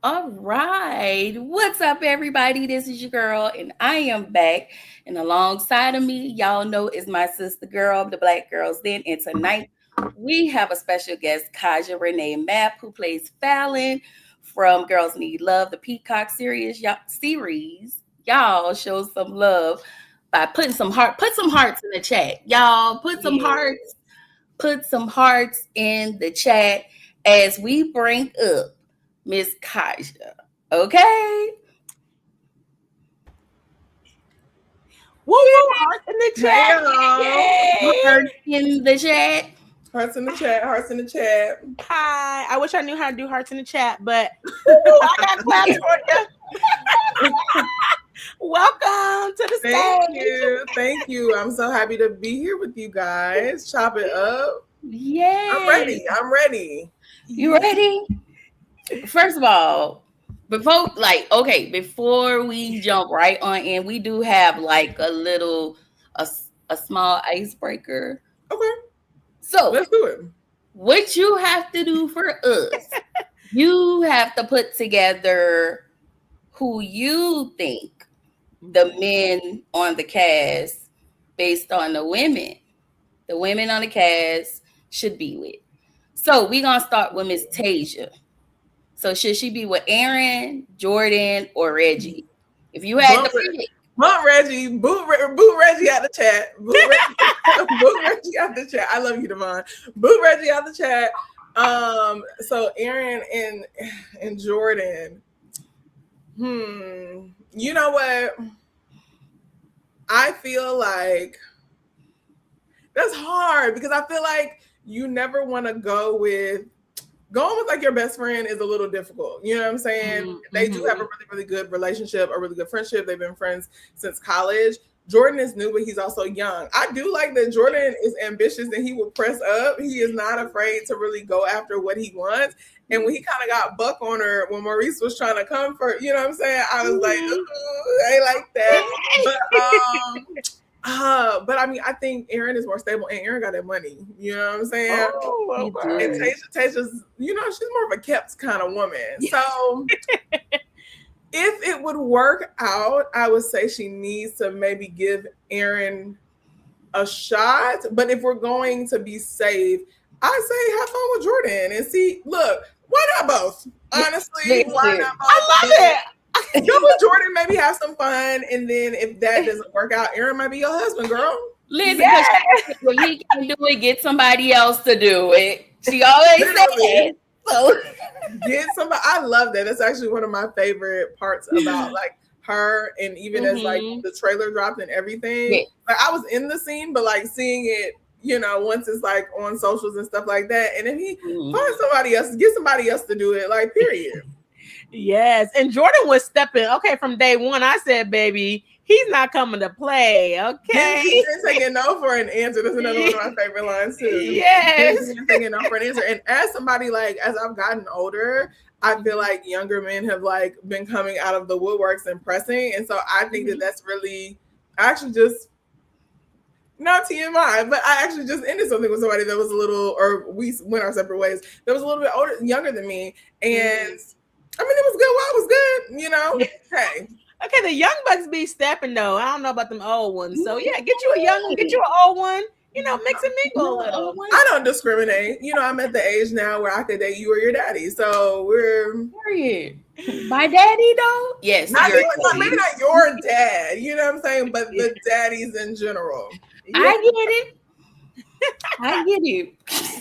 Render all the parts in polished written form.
All right. What's up, everybody? This is your girl, and I am back. And alongside of me, y'all know, is my sister girl of the Black Girls Den. And tonight, we have a special guest, Khaja Ranee Mapp, who plays Falynn from Girls Need Love, the Peacock series. Y'all show some love by put some hearts in the chat. Y'all put some hearts in the chat as we bring up Miss Khaja. Okay? Woo! Hearts in the chat. Hearts in the chat. Hearts in the chat. Hearts in the chat. Hi. I wish I knew how to do hearts in the chat, but I got claps for you. Welcome to the stage. Thank you. I'm so happy to be here with you guys. Chop it up. Yeah. I'm ready. You ready? First of all, before we jump right on in, we do have like a small icebreaker. Okay. So let's do it. What you have to do for us, you have to put together who you think the men on the cast, based on the women on the cast should be with. So we're going to start with Miss Tasia. So should she be with Aaron, Jordan, or Reggie? If you had to pick. Reggie, boot Reggie out the chat. Boot Reggie out the chat. I love you, Devon. Boot Reggie out the chat. So Aaron and Jordan. You know what? I feel like that's hard because I feel like you never want to going with like your best friend is a little difficult. You know what I'm saying? Mm-hmm. They do have a really, really good relationship, a really good friendship. They've been friends since college. Jordan is new, but he's also young. I do like that Jordan is ambitious and he will press up. He is not afraid to really go after what he wants. And when he kind of got buck on her, when Maurice was trying to come for, you know what I'm saying? I was like, I like that. But I mean, I think Aaron is more stable and Aaron got that money. You know what I'm saying? Oh, okay. And Tasha's, she's more of a kept kind of woman. So if it would work out, I would say she needs to maybe give Aaron a shot. But if we're going to be safe, I say have fun with Jordan and see, look, why not both? Honestly, why not both? I love it. Go with Jordan, maybe have some fun, and then if that doesn't work out, Aaron might be your husband, girl. Listen, when he can do it, get somebody else to do it. She always says so. Get somebody. I love that. That's actually one of my favorite parts about like her, and even as like the trailer dropped and everything. Yeah. Like I was in the scene, but like seeing it, once it's like on socials and stuff like that, and then he find somebody else, get somebody else to do it. Like period. Yes, and Jordan was stepping. Okay, from day one, I said, "Baby, he's not coming to play." Okay, he's taking no for an answer. That's another one of my favorite lines too. Yes, he's taking no for an answer. And as somebody as I've gotten older, I feel like younger men have like been coming out of the woodworks and pressing, and so I think that's really. I actually just. Not TMI, but I actually just ended something with somebody that was a little, or we went our separate ways. That was a little bit younger than me, and. I mean, it was good while it was good, Hey. Okay, the young bucks be stepping though. I don't know about them old ones. So yeah, get you a young one, get you an old one. Mix and mingle a little. I don't discriminate. I'm at the age now where I could date you or your daddy. So we're period. My daddy though? Yes. Maybe not your dad, you know what I'm saying? But the daddies in general. Yeah. I get it.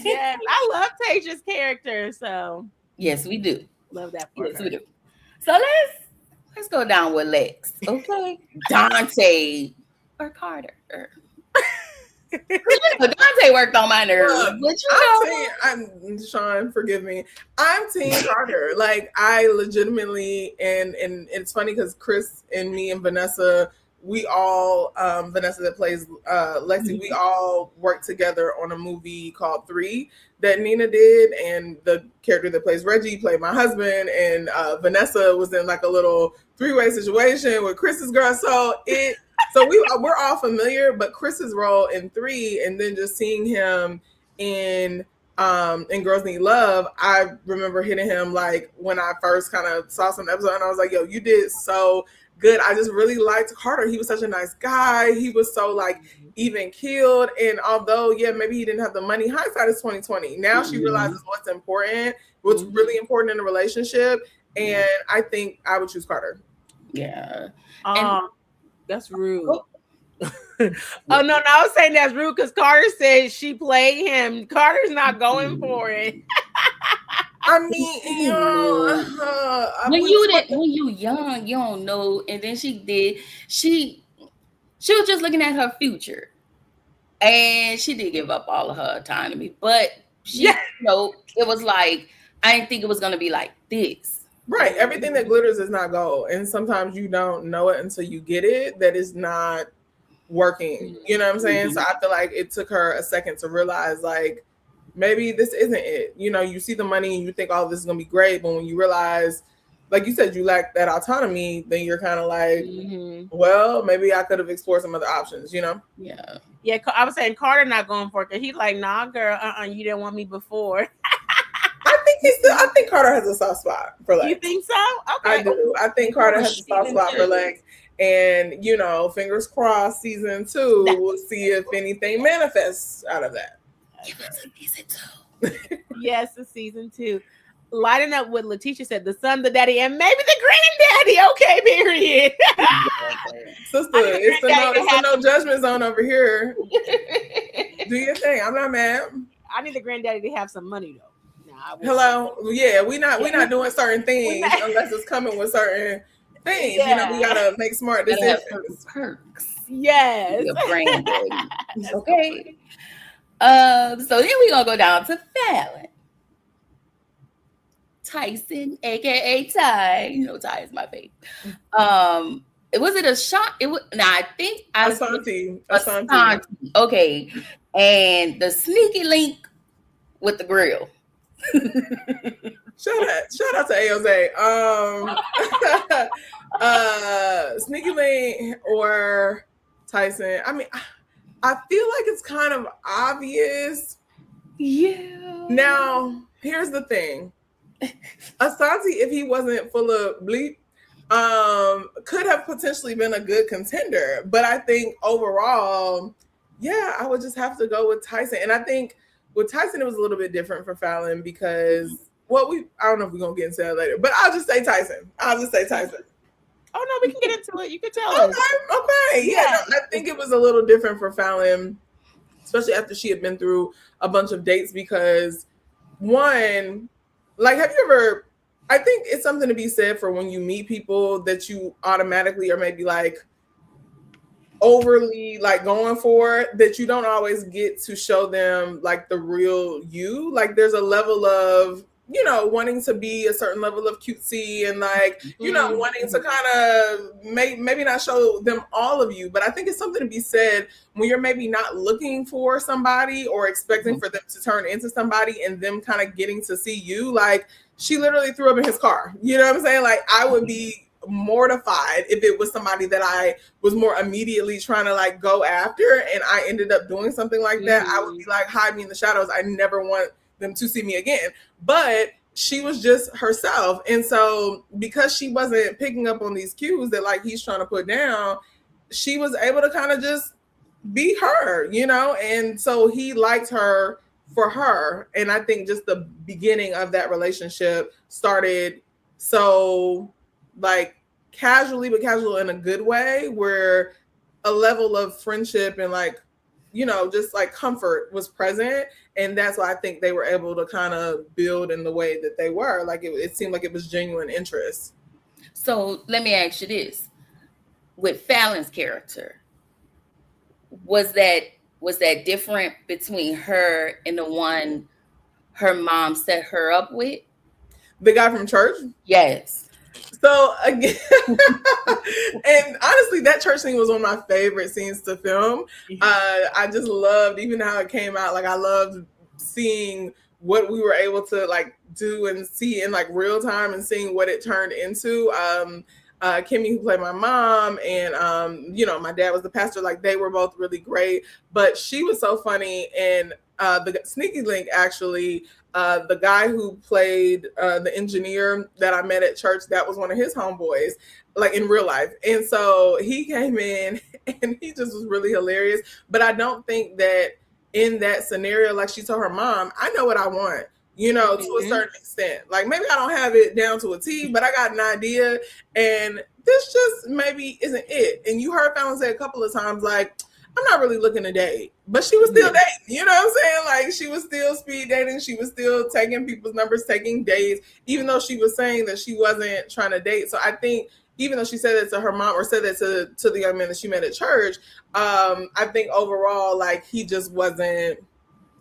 Yeah, I love Tasha's character. So yes, we do. Love that part. Yes, we do. So let's go down with Lex. Okay. Dante or Carter. Dante worked on my nerves. I'm Sean, forgive me. I'm Team Carter. Like I legitimately and it's funny because Chris and me and Vanessa, we all Vanessa that plays Lexi, we all worked together on a movie called 3 that Nina did, and the character that plays Reggie played my husband, and Vanessa was in like a little 3-way situation with Chris's girl. So we're all familiar, but Chris's role in 3, and then just seeing him in in Girls Need Love, I remember hitting him like when I first kind of saw some episode, and I was like, yo, you did so good. I just really liked Carter. He was such a nice guy. He was so like even keeled. And although, yeah, maybe he didn't have the money, hindsight is 2020. Now she realizes what's important, what's really important in a relationship. And I think I would choose Carter. Yeah. That's rude. Oh no, I was saying that's rude because Carter said she played him. Carter's not going for it. I mean, when you young, you don't know. And then she was just looking at her future, and she did give up all of her autonomy. But she, it was like I didn't think it was gonna be like this. Right. Everything that glitters is not gold, and sometimes you don't know it until you get it. That is not working. You know what I'm saying? So I feel like it took her a second to realize like maybe this isn't it. You know, you see the money and you think, oh, this is gonna be great, but when you realize, like you said, you lack that autonomy, then you're kind of like, well, maybe I could have explored some other options, you know? Yeah. I was saying Carter not going for it because he's like, nah, girl, you didn't want me before. I think Carter has a soft spot for Lex. You think so? Okay. I do. I think Carter has a soft spot for Lex. And, you know, fingers crossed, season 2, we'll see if anything manifests out of that. Give us a season 2. Yes, a season 2. Lighting up what Letitia said, the son, the daddy, and maybe the granddaddy. Okay, period. Sister, it's a no judgment zone over here. Do your thing. I'm not mad. I need the granddaddy to have some money, though. Hello? Yeah, we're not doing certain things unless it's coming with certain things. Yeah. You know, we gotta make smart decisions. Perks. Yes. Okay. So then we're gonna go down to Falynn. Tyson, aka Ty. You know Ty is my favorite. Was it a shot? I think Asante. Okay. And the sneaky link with the grill. Shout out to AOZ. Sneaky Link or Tyson. I mean, I feel like it's kind of obvious. Yeah. Now, here's the thing. Asante, if he wasn't full of bleep, could have potentially been a good contender. But I think overall, yeah, I would just have to go with Tyson. And I think with Tyson, it was a little bit different for Falynn because, I don't know if we're going to get into that later, but I'll just say Tyson. Oh, no, we can get into it. You can tell us. Okay. Yeah. I think it was a little different for Falynn, especially after she had been through a bunch of dates because, one, like, have you ever, I think it's something to be said for when you meet people that you automatically are maybe like, overly like going for that you don't always get to show them like the real you. Like there's a level of, you know, wanting to be a certain level of cutesy and like, you know, wanting to kind of maybe not show them all of you. But I think it's something to be said when you're maybe not looking for somebody or expecting for them to turn into somebody and them kind of getting to see you. Like she literally threw up in his car. You know what I'm saying? Like I would be mortified if it was somebody that I was more immediately trying to like go after and I ended up doing something like that. I would be like, hide me in the shadows. I never want them to see me again. But she was just herself. And so because she wasn't picking up on these cues that like he's trying to put down, she was able to kind of just be her, you know? And so he liked her for her. And I think just the beginning of that relationship started so like casually, but casual in a good way, where a level of friendship and like, you know, just like comfort was present. And that's why I think they were able to kind of build in the way that they were. Like it seemed like it was genuine interest. So let me ask you this. With Falynn's character, was that different between her and the one her mom set her up with? The guy from church? Yes. So again, and honestly, that church scene was one of my favorite scenes to film. I just loved even how it came out. Like I loved seeing what we were able to like do and see in like real time and seeing what it turned into. Kimmy, who played my mom, and you know, my dad was the pastor. Like they were both really great, but she was so funny. And the sneaky link actually. The guy who played the engineer that I met at church, that was one of his homeboys, like in real life. And so he came in and he just was really hilarious. But I don't think that in that scenario, like she told her mom, I know what I want, you know, to a certain extent. Like maybe I don't have it down to a T, but I got an idea. And this just maybe isn't it. And you heard Falynn say a couple of times, like, I'm not really looking to date, but she was still dating. You know what I'm saying? Like she was still speed dating. She was still taking people's numbers, taking dates, even though she was saying that she wasn't trying to date. So I think even though she said that to her mom or said that to the young man that she met at church, I think overall, like he just wasn't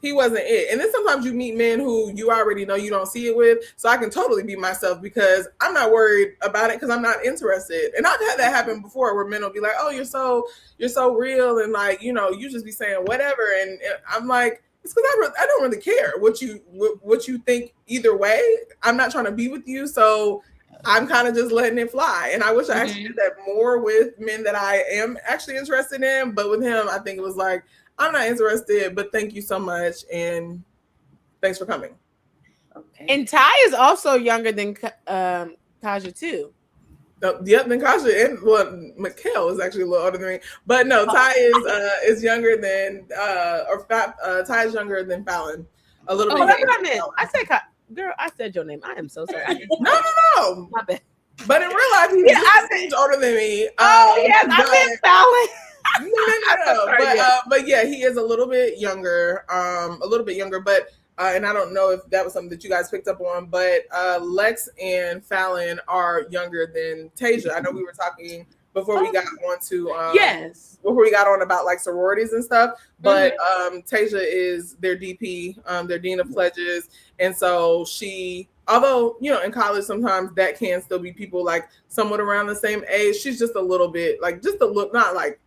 it. And then sometimes you meet men who you already know you don't see it with. So I can totally be myself because I'm not worried about it because I'm not interested. And I've had that happen before where men will be like, oh, you're so real. And like, you know, you just be saying whatever. And I'm like, it's because I don't really care what you think either way. I'm not trying to be with you. So I'm kind of just letting it fly. And I wish I actually did that more with men that I am actually interested in. But with him, I think it was like, I'm not interested, but thank you so much. And thanks for coming. Okay. And Ty is also younger than Khaja too. Yep, than Khaja. And well, Mikhail is actually a little older than me. But no, Ty is younger than Ty is younger than Falynn. A little bit. That's what I meant. I said girl, I said your name. I am so sorry. No. My bad. But in real life, he's older than me. Yes, I meant Falynn. No. But yeah, he is a little bit younger, but and I don't know if that was something that you guys picked up on, but Lex and Falynn are younger than Tasia. I know we were talking before we got on to before we got on about like sororities and stuff, but Tasia is their DP, their Dean of Pledges, and so she, although, you know, in college sometimes that can still be people like somewhat around the same age, she's just a little bit like just a look, not like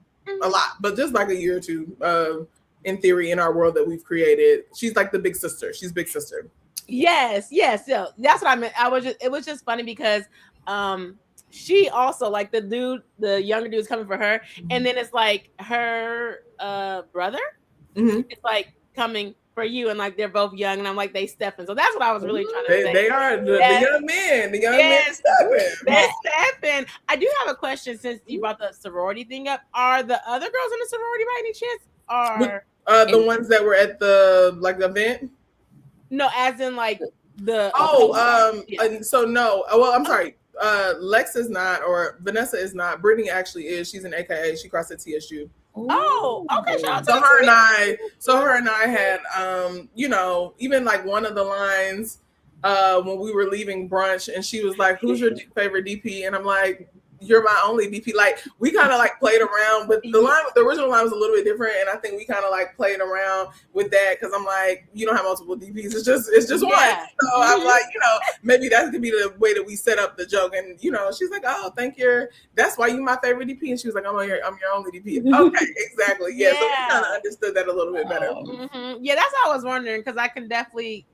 a lot, but just like a year or two in theory in our world that we've created. She's like the big sister. She's big sister. Yes. So that's what I meant. It was just funny because she also like the younger dude is coming for her, and then it's like her brother. It's like coming for you, and like they're both young, and I'm like they stepping. So that's what I was really trying to say. They are the young men. The young men stepping. I do have a question since you brought the sorority thing up. Are the other girls in the sorority by any chance? The ones that were at the like event? No, as in like the so no. Well, I'm sorry. Lex is not, or Vanessa is not. Brittany actually is. She's an AKA. She crossed at TSU. Oh, okay. So her and I had, you know, even like one of the lines when we were leaving brunch, and she was like, "Who's your favorite DP?" And I'm like, "You're my only DP." Like we kind of like played around, but the original line was a little bit different, and I think we kind of like played around with that because I'm like, you don't have multiple DPs, it's just one. So I'm like, you know, maybe that could be the way that we set up the joke. And you know, she's like, "Oh, that's why you my favorite DP," and she was like, I'm your only DP. Okay, exactly. Yeah, so we kind of understood that a little bit better. Yeah, that's what I was wondering, because I can definitely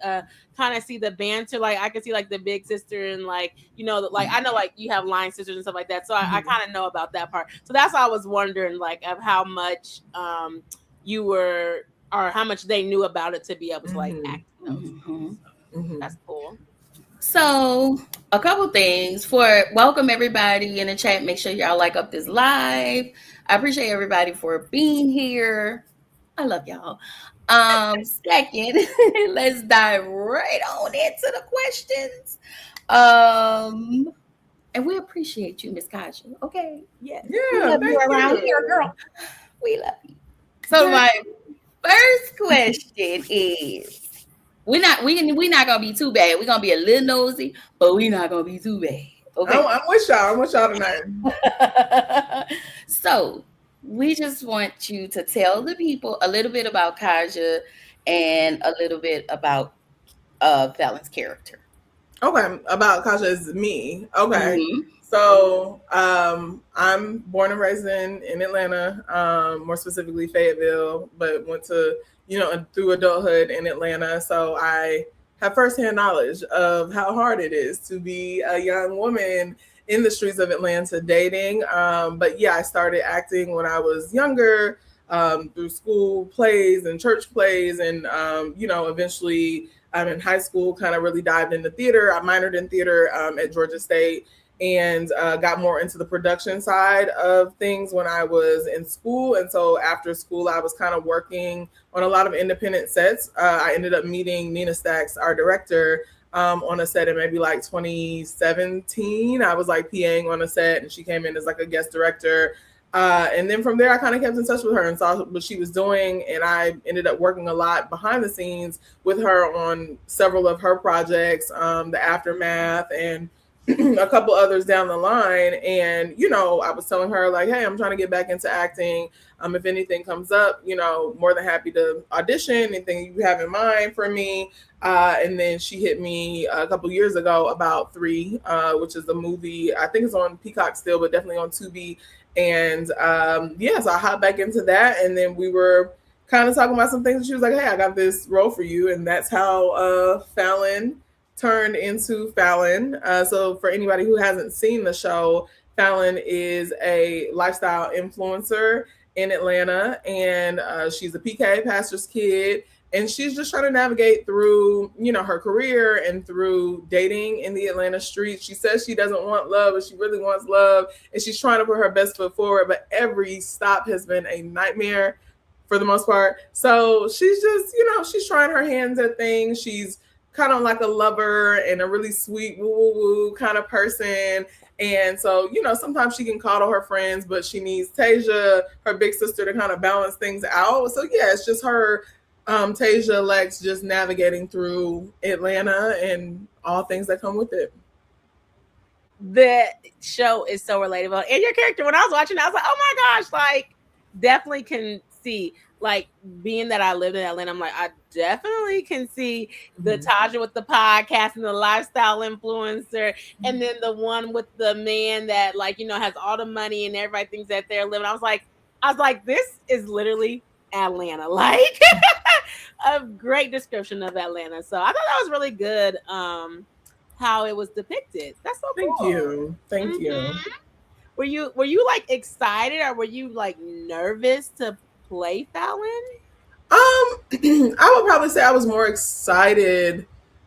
kind of see the banter. Like I can see like the big sister and like, you know, like I know like you have line sisters and stuff like that. So I kind of know about that part. So that's why I was wondering like of how much you were, or how much they knew about it to be able to like act. That's cool. So a couple things for welcome everybody in the chat. Make sure y'all like up this live. I appreciate everybody for being here. I love y'all. Second, let's dive right on into the questions. And we appreciate you, Miss Khaja. Okay. Yes. Yeah. We love you around here, girl. We love you. So my first question is, we're not gonna be too bad. We're gonna be a little nosy, but we're not gonna be too bad. Okay. I'm with y'all tonight. So we just want you to tell the people a little bit about Khaja and a little bit about Falynn's character. Okay, about Khaja is me. Okay. So I'm born and raised in Atlanta, more specifically Fayetteville, but went to, you know, through adulthood in Atlanta. So I have firsthand knowledge of how hard it is to be a young woman in the streets of Atlanta dating. But yeah, I started acting when I was younger. through school plays and church plays. And, eventually I'm in high school, kind of really dived into theater. I minored in theater at Georgia State, and got more into the production side of things when I was in school. And so after school, I was kind of working on a lot of independent sets. I ended up meeting Nina Stacks, our director, on a set in maybe like 2017. I was like PAing on a set, and she came in as like a guest director. And then from there, I kind of kept in touch with her and saw what she was doing. And I ended up working a lot behind the scenes with her on several of her projects, The Aftermath, and a couple others down the line. And, I was telling her like, hey, I'm trying to get back into acting. If anything comes up, more than happy to audition, anything you have in mind for me. And then she hit me a couple years ago about 3, which is a movie. I think it's on Peacock still, but definitely on Tubi. And so I hopped back into that. And then we were kind of talking about some things. And she was like, hey, I got this role for you. And that's how Falynn turned into Falynn. So for anybody who hasn't seen the show, Falynn is a lifestyle influencer in Atlanta, and she's a PK, pastor's kid, and she's just trying to navigate through, her career and through dating in the Atlanta streets. She says she doesn't want love, but she really wants love, and she's trying to put her best foot forward, but every stop has been a nightmare for the most part. So she's just, she's trying her hands at things. She's kind of like a lover and a really sweet woo-woo-woo kind of person. And so, sometimes she can coddle her friends, but she needs Tasia, her big sister, to kind of balance things out. So yeah, it's just her, Tasia Lex, just navigating through Atlanta and all things that come with it. The show is so relatable. And your character, when I was watching, I was like, oh my gosh, like definitely can see, like being that I lived in Atlanta, I'm like, I definitely can see the Taja with the podcast and the lifestyle influencer, and then the one with the man that has all the money and everybody thinks that they're living. I was like, this is literally Atlanta, like a great description of Atlanta. So I thought that was really good. How it was depicted. That's so cool. Thank you. Were you like excited, or were you like nervous to play Falynn? I would probably say I was more excited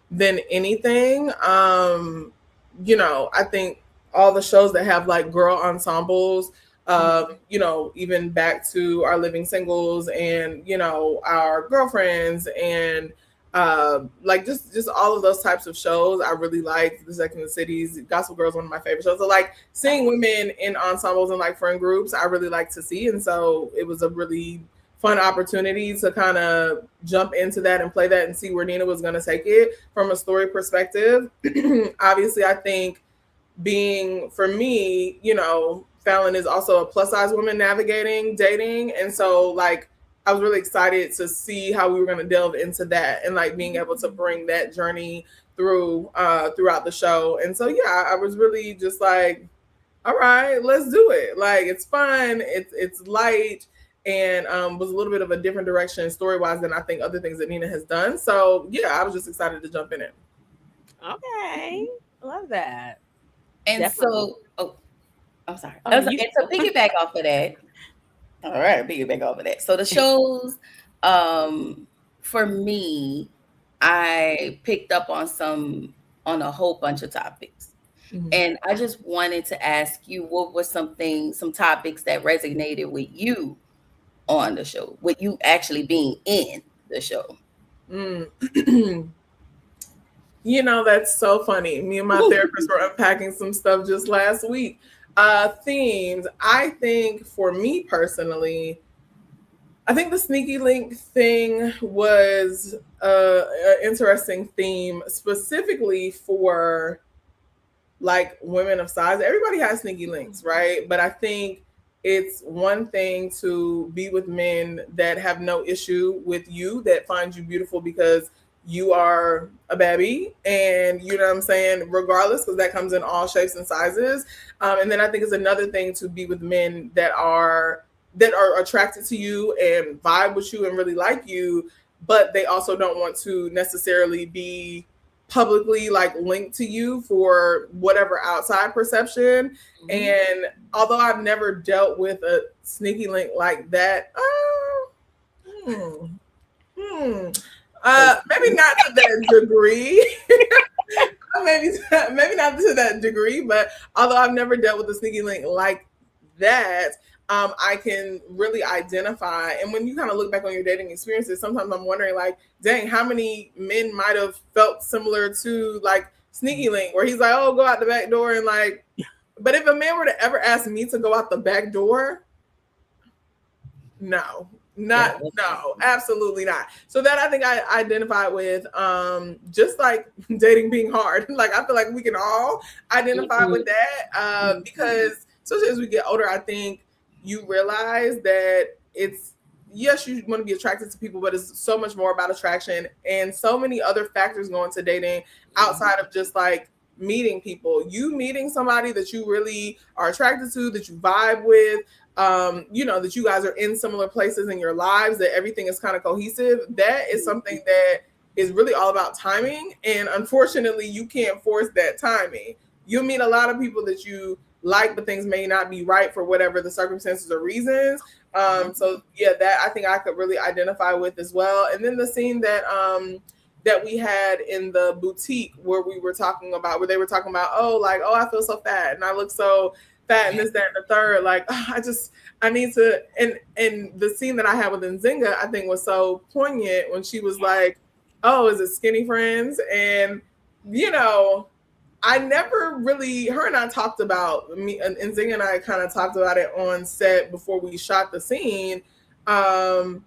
than anything. I think all the shows that have like girl ensembles, even back to Our Living Singles and, Our Girlfriends and just all of those types of shows. I really like the Sex and the Cities. Gospel Girl is one of my favorite shows. So like seeing women in ensembles and like friend groups, I really like to see. And so it was a really fun opportunity to kind of jump into that and play that and see where Nina was going to take it from a story perspective. Obviously, I think for me, Falynn is also a plus size woman navigating dating. And so like, I was really excited to see how we were going to delve into that and like being able to bring that journey throughout the show. And so, yeah, I was really just like, all right, let's do it. Like, it's fun. It's light, and was a little bit of a different direction story-wise than I think other things that Nina has done. So yeah, I was just excited to jump in it. Okay. Love that. And Definitely. so, I'm sorry. And so piggyback off of that. All right, piggyback off of that. So the shows, for me, I picked up on a whole bunch of topics. Mm-hmm. And I just wanted to ask you, what were some topics that resonated with you on the show, with you actually being in the show? That's so funny. Me and my therapist were unpacking some stuff just last week. Themes, I think for me personally, I think the sneaky link thing was an interesting theme, specifically for like women of size. Everybody has sneaky links, right? But I think it's one thing to be with men that have no issue with you, that find you beautiful because you are a baby, and you know what I'm saying, regardless, because that comes in all shapes and sizes. And then I think it's another thing to be with men that are attracted to you and vibe with you and really like you, but they also don't want to necessarily be publicly like linked to you for whatever outside perception. Mm-hmm. And although I've never dealt with a sneaky link like that, Maybe not to that degree. maybe not to that degree, but although I've never dealt with a sneaky link like that, I can really identify. And when you kind of look back on your dating experiences, sometimes I'm wondering, like, dang, how many men might have felt similar to like sneaky link, where he's like, oh, go out the back door, and like, but if a man were to ever ask me to go out the back door, no, absolutely not. So that I think I identify with, just like dating being hard. Like I feel like we can all identify with that, because especially as we get older, I think you realize that it's, yes, you want to be attracted to people, but it's so much more about attraction and so many other factors go into dating outside of just like meeting people. You meeting somebody that you really are attracted to, that you vibe with, that you guys are in similar places in your lives, that everything is kind of cohesive. That is something that is really all about timing. And unfortunately, you can't force that timing. You'll meet a lot of people that you like, but things may not be right for whatever the circumstances or reasons. So yeah, that I think I could really identify with as well. And then the scene that we had in the boutique where they were talking about, oh, I feel so fat and I look so fat and this, that, and the third. Like, I need to, and the scene that I had with Nzinga, I think was so poignant when she was like, oh, is it Skinny Friends? And, I never really, her and I talked about, me and Nzinga and I kind of talked about it on set before we shot the scene. And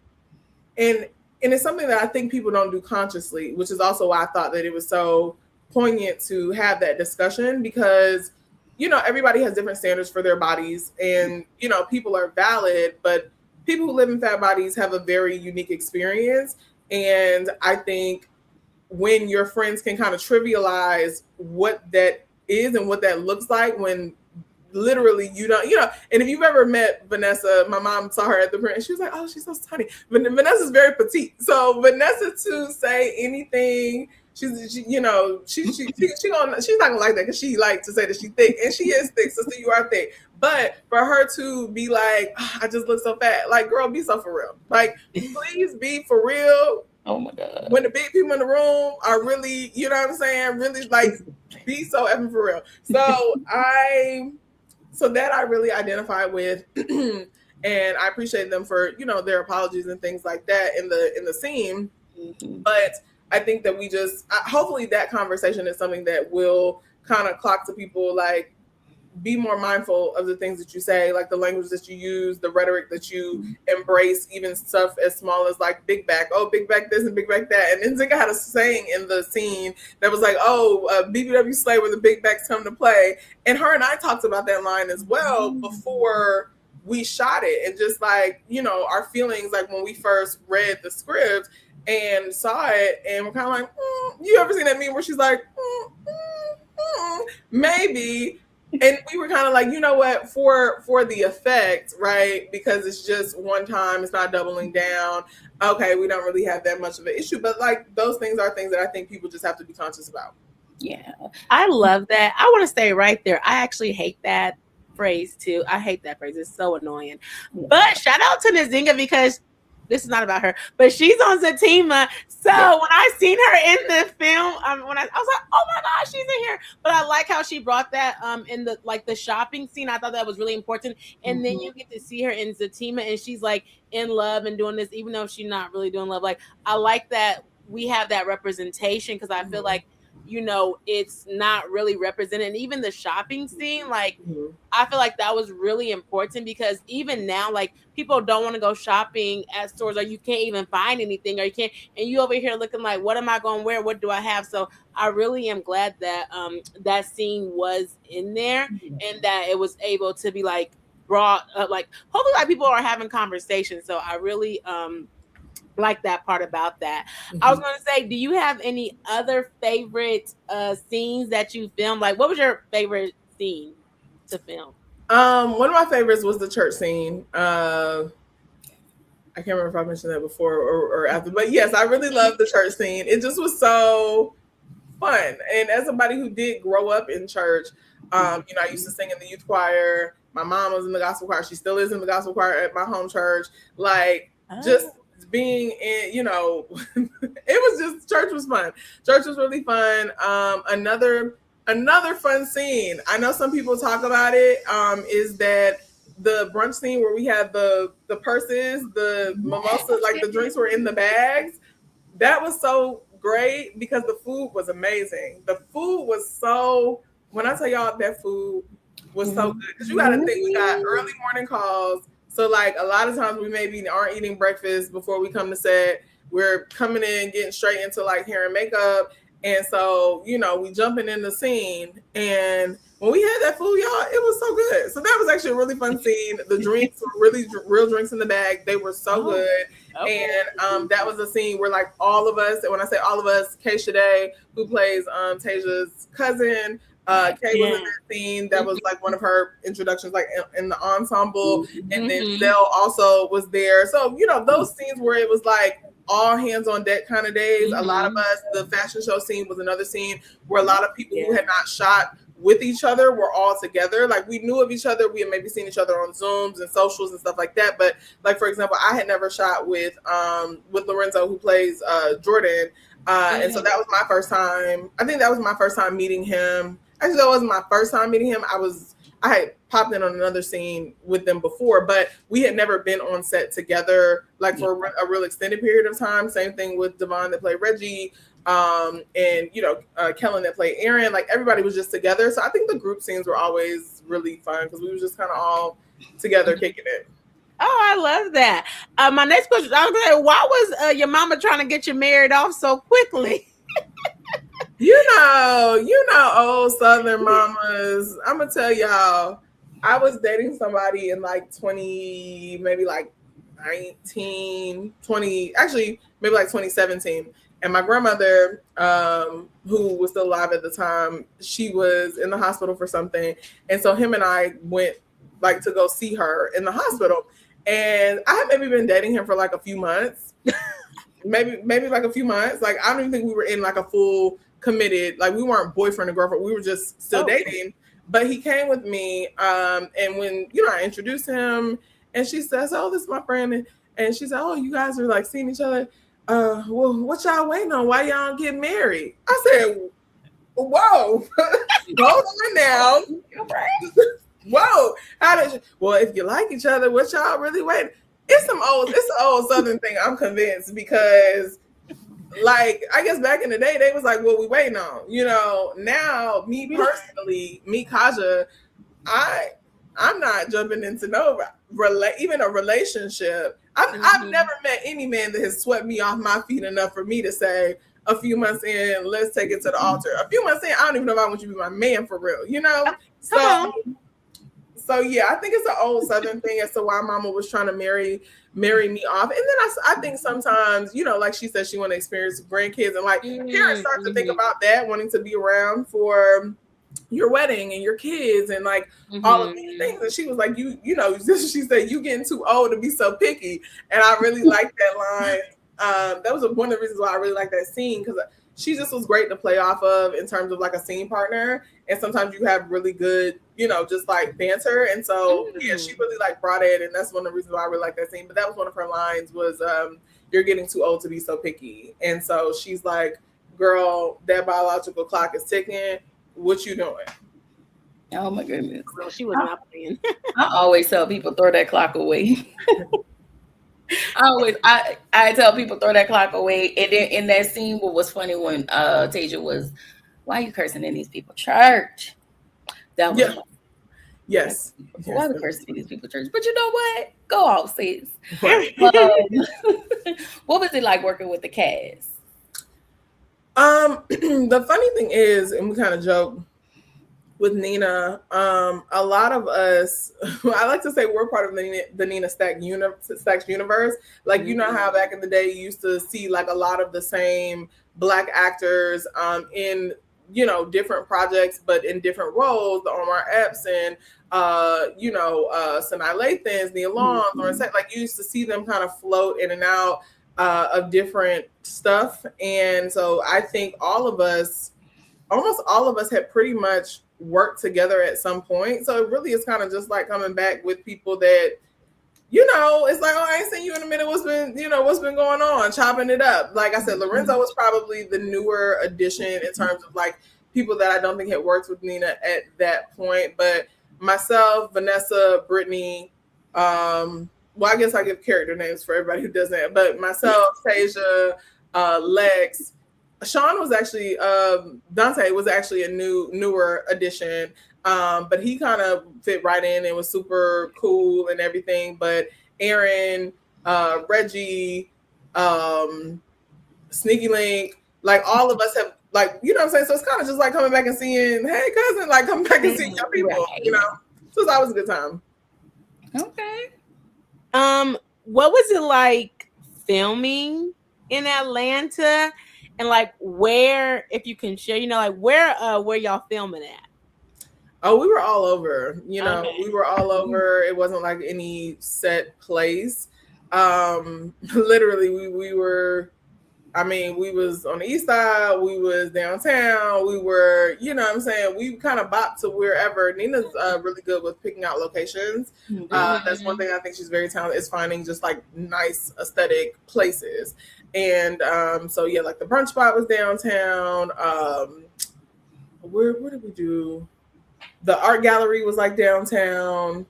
it's something that I think people don't do consciously, which is also why I thought that it was so poignant to have that discussion, because, everybody has different standards for their bodies, and, people are valid, but people who live in fat bodies have a very unique experience. And I think when your friends can kind of trivialize what that is and what that looks like, when literally you don't, and if you've ever met Vanessa, my mom saw her at the print and she was like, oh, she's so tiny. But Vanessa's very petite. So Vanessa, to say anything, she's not gonna like that, because she likes to say that she's thick, and she is thick, so you are thick. But for her to be like, oh, I just look so fat, like, girl, be so for real. Like, please be for real. Oh my God. When the big people in the room are really, you know what I'm saying, really like be so effing for real. So that I really identify with, and I appreciate them for, their apologies and things like that in the scene. Mm-hmm. But I think that we just, hopefully that conversation is something that will kind of clock to people, like, be more mindful of the things that you say, like the language that you use, the rhetoric that you embrace, even stuff as small as like big back, oh, big back this and big back that. And then Nzinga had a saying in the scene that was like, oh, BBW slay where the big backs come to play. And her and I talked about that line as well before we shot it. And just like, our feelings, like when we first read the script and saw it, and we're kind of like, you ever seen that meme where she's like, maybe. And we were kind of like, you know what, for the effect, right? Because it's just one time, it's not doubling down. Okay, we don't really have that much of an issue. But like, those things are things that I think people just have to be conscious about. Yeah. I love that. I want to stay right there. I actually hate that phrase too. I hate that phrase. It's so annoying. Yeah. But shout out to Nzinga, because this is not about her, but she's on Zatima. So when I seen her in the film, I was like, oh my gosh, she's in here. But I like how she brought that in the shopping scene. I thought that was really important. And then you get to see her in Zatima, and she's like in love and doing this, even though she's not really doing love. Like, I like that we have that representation, because I feel like, it's not really represented. And even the shopping scene, like, I feel like that was really important, because even now, like, people don't want to go shopping at stores, or you can't even find anything, or you can't, and you over here looking like, what am I going to wear? What do I have? So I really am glad that that scene was in there, and that it was able to be like brought up, like, hopefully like people are having conversations. So I really like that part about that. I was going to say, do you have any other favorite scenes that you filmed? Like, what was your favorite scene to film? One of my favorites was the church scene. I can't remember if I mentioned that before or after, but yes, I really loved the church scene. It just was so fun. And as somebody who did grow up in church, I used to sing in the youth choir. My mom was in the gospel choir. She still is in the gospel choir at my home church. Like, just being in, you know, church was fun. Church was really fun. Another fun scene, I know some people talk about it, is that the brunch scene where we had the purses, the mimosa, like the drinks were in the bags. That was so great because the food was amazing. The food was so, when I tell y'all that food was so good, because you got to think we got early morning calls. So like a lot of times we maybe aren't eating breakfast before we come to set. We're coming in, getting straight into like hair and makeup. And so, you know, we jumping in the scene, and when we had that food, y'all, it was so good. So that was actually a really fun scene. The drinks were really real drinks in the bag. They were so good. Okay. And that was a scene where like all of us, and when I say all of us, Kay Shade, who plays Tasia's cousin, Kay was in that scene. That was like one of her introductions, like in the ensemble. And then Zell also was there. So, you know, those scenes where it was like all hands on deck kind of days. A lot of us, the fashion show scene was another scene where a lot of people who had not shot with each other were all together. Like we knew of each other. We had maybe seen each other on Zooms and socials and stuff like that. But like, for example, I had never shot with Lorenzo, who plays Jordan. And so that was my first time. I think that was my first time meeting him. Actually, that wasn't my first time meeting him. I had popped in on another scene with them before, but we had never been on set together, like for a real extended period of time. Same thing with Devon that played Reggie, and you know, Kellen that played Aaron. Like everybody was just together. So I think the group scenes were always really fun because we were just kind of all together kicking it. Oh, I love that. My next question, I was gonna say, why was your mama trying to get you married off so quickly? You know, old Southern mamas. I'm gonna tell y'all, I was dating somebody in like 20, maybe like 19, 20, actually maybe like 2017. And my grandmother, who was still alive at the time, she was in the hospital for something. And so him and I went like to go see her in the hospital. And I had maybe been dating him for like a few months, maybe like a few months. Like, I don't even think we were in like a full committed, like we weren't boyfriend and girlfriend. We were just still dating. But he came with me. And when, you know, I introduced him and she says, oh, this is my friend. And she said, oh, you guys are like seeing each other. Well, what y'all waiting on? Why y'all don't get married? I said, whoa, hold on now. Whoa, well, if you like each other, what y'all really waiting? It's an old Southern thing, I'm convinced, because like, I guess back in the day, they was like, what we waiting on? You know, now, me personally, Khaja, I'm not jumping into even a relationship. I've never met any man that has swept me off my feet enough for me to say, a few months in, let's take it to the altar. A few months in, I don't even know if I want you to be my man for real, you know? So yeah, I think it's an old Southern thing as to why mama was trying to marry me off. And then I think sometimes, you know, like she said, she want to experience grandkids, and like parents start to think about that, wanting to be around for your wedding and your kids and like all of these things. And she was like, you know, she said, you getting too old to be so picky. And I really like that line. That was one of the reasons why I really like that scene, because she just was great to play off of in terms of like a scene partner. And sometimes you have really good, you know, just like banter. And so, yeah, she really like brought it. And that's one of the reasons why I really like that scene. But that was one of her lines was, you're getting too old to be so picky. And so she's like, girl, that biological clock is ticking. What you doing? Oh my goodness. No, she was not playing. I always tell people throw that clock away. I tell people throw that clock away. And then in that scene, what was funny when Tasia was, why are you cursing in these people's church? That was funny. Yes. Why are we cursing in these people's church? But you know what? Go off, sis. What was it like working with the cast? The funny thing is, and we kind of joke with Nina, a lot of us, I like to say we're part of the Nina Stacks universe. Like, you know how back in the day you used to see like a lot of the same Black actors in, you know, different projects, but in different roles, the Omar Epps and, you know, Sanaa Lathan's, Nia Long, like you used to see them kind of float in and out of different stuff. And so I think almost all of us had pretty much worked together at some point. So it really is kind of just like coming back with people that it's like, oh, I ain't seen you in a minute. What's been going on? Chopping it up. Like I said, Lorenzo was probably the newer addition in terms of like people that I don't think had worked with Nina at that point. But myself, Vanessa, Brittany, well, I guess I give character names for everybody who doesn't, but myself, Tasia, Lex, Sean was actually, Dante was actually a newer addition. But he kind of fit right in and was super cool and everything. But Aaron, Reggie, Sneaky Link, like all of us have, like, you know what I'm saying? So it's kind of just like coming back and seeing, hey, cousin, like coming back and seeing your people, So it's always a good time. Okay. What was it like filming in Atlanta? And like where, if you can share, like where y'all filming at? Oh, we were all over, Okay. we were all over. It wasn't like any set place. Literally we were, we was on the east side, we was downtown, we were, you know what I'm saying? We kind of bopped to wherever. Nina's really good with picking out locations. That's one thing I think she's very talented, is finding just like nice aesthetic places. And so yeah, like the brunch spot was downtown. Where did we do? The art gallery was like downtown.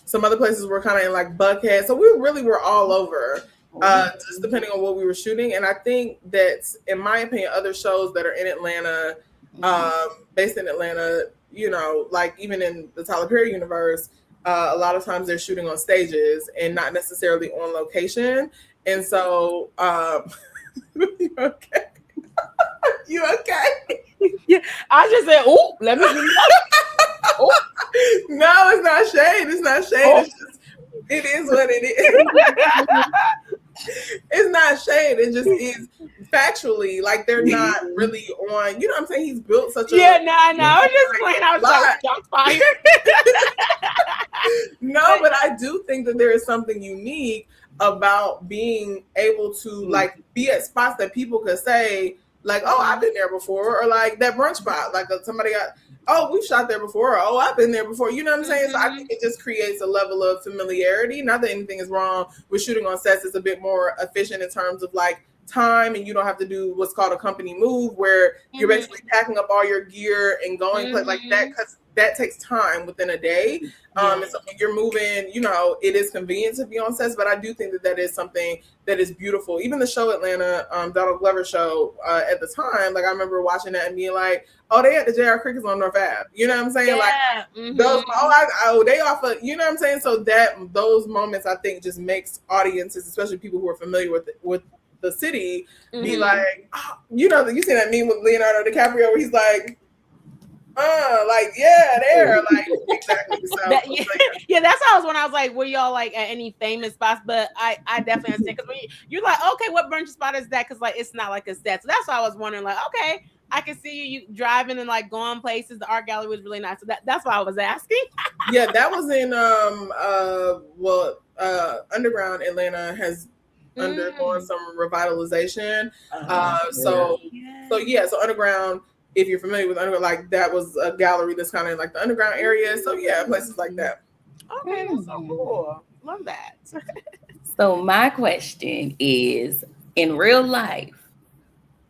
Some other places were kind of in like Buckhead. So we really were all over, just depending on what we were shooting. And I think that, in my opinion, other shows that are in Atlanta, based in Atlanta, like even in the Tyler Perry universe, a lot of times they're shooting on stages and not necessarily on location. And so, you okay? You okay? Yeah, I just said, oh, let me see. Oh. No, it's not shade. It's not shade. Oh. It's just, it is what it is. It's not shade. It just is factually, like they're not really on. You know what I'm saying? He's built such a. Yeah, no, I know. I was just playing outside. Shots fired. No, but I do think that there is something unique about being able to like be at spots that people could say, like, oh, I've been there before, or like that brunch spot, like somebody got, oh, we've shot there before, or, oh, I've been there before. You know what I'm saying? So I think it just creates a level of familiarity. Not that anything is wrong with shooting on sets. It's a bit more efficient in terms of like time, and you don't have to do what's called a company move, where you're basically packing up all your gear and going like that, because that takes time within a day. And so when you're moving, it is convenient to be on sets, but I do think that is something that is beautiful. Even the show Atlanta, Donald Glover show, at the time, like I remember watching that and being like, oh, they had the JR Crickets on North Ave. You know what I'm saying? Yeah. Like those, they offer, you know what I'm saying? So that those moments, I think, just makes audiences, especially people who are familiar with the city, be like, oh, you see that meme with Leonardo DiCaprio where he's like, like, yeah, there, like, exactly. So, yeah, that's how I was when I was like, were y'all like at any famous spots? But I definitely understand, because when you're like, okay, what brunch spot is that? Because like it's not like a set. So that's why I was wondering, like, okay, I can see you driving and like going places. The art gallery was really nice. So that's why I was asking. Yeah, that was in Underground Atlanta has undergone some revitalization. So Underground, if you're familiar with Underground, like that was a gallery that's kind of in like the Underground area. So yeah, places like that. Okay, that's so cool. Love that. So my question is, in real life,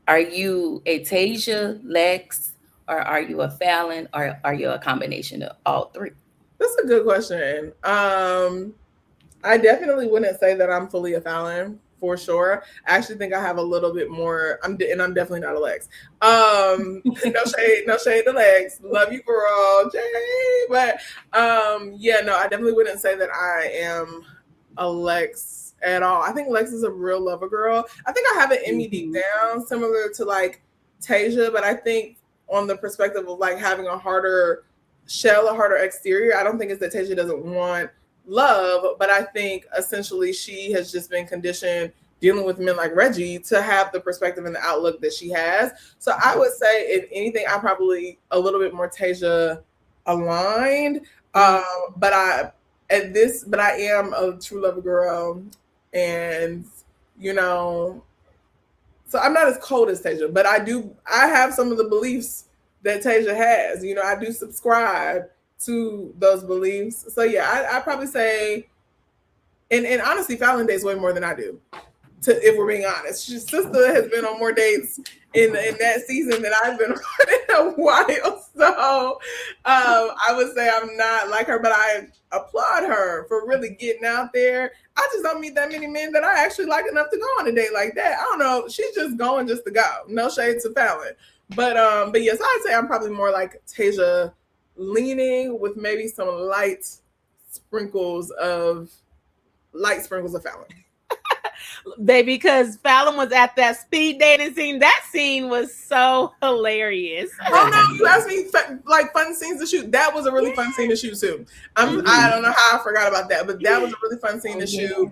are you a Tasia, Lex, or are you a Falynn, or are you a combination of all three? That's a good question. I definitely wouldn't say that I'm fully a Falynn, for sure. I actually think I have a little bit more. I'm definitely not a Lex. No shade to Lex. Love you, girl, Jay. But I definitely wouldn't say that I am a Lex at all. I think Lex is a real lover girl. I think I have it in me deep down, similar to like Tasia, but I think on the perspective of like having a harder shell, a harder exterior, I don't think it's that Tasia doesn't want love, but I think essentially she has just been conditioned dealing with men like Reggie to have the perspective and the outlook that she has. So I would say, if anything, I'm probably a little bit more Tasia aligned. But I am a true lover girl, and so I'm not as cold as Tasia, but I have some of the beliefs that Tasia has. I do subscribe to those beliefs. So yeah, I probably say, and honestly, Falynn dates way more than I do. If we're being honest, her sister has been on more dates in that season than I've been on in a while. So I would say I'm not like her, but I applaud her for really getting out there. I just don't meet that many men that I actually like enough to go on a date like that. I don't know. She's just going just to go. No shade to Falynn. But yes, I'd say I'm probably more like Tasia, leaning with maybe some light sprinkles of Falynn. Baby, because Falynn was at that speed dating scene. That scene was so hilarious. Oh no, you asked me like fun scenes to shoot. That was a really fun scene to shoot too. I don't know how I forgot about that, but that was a really fun scene to shoot.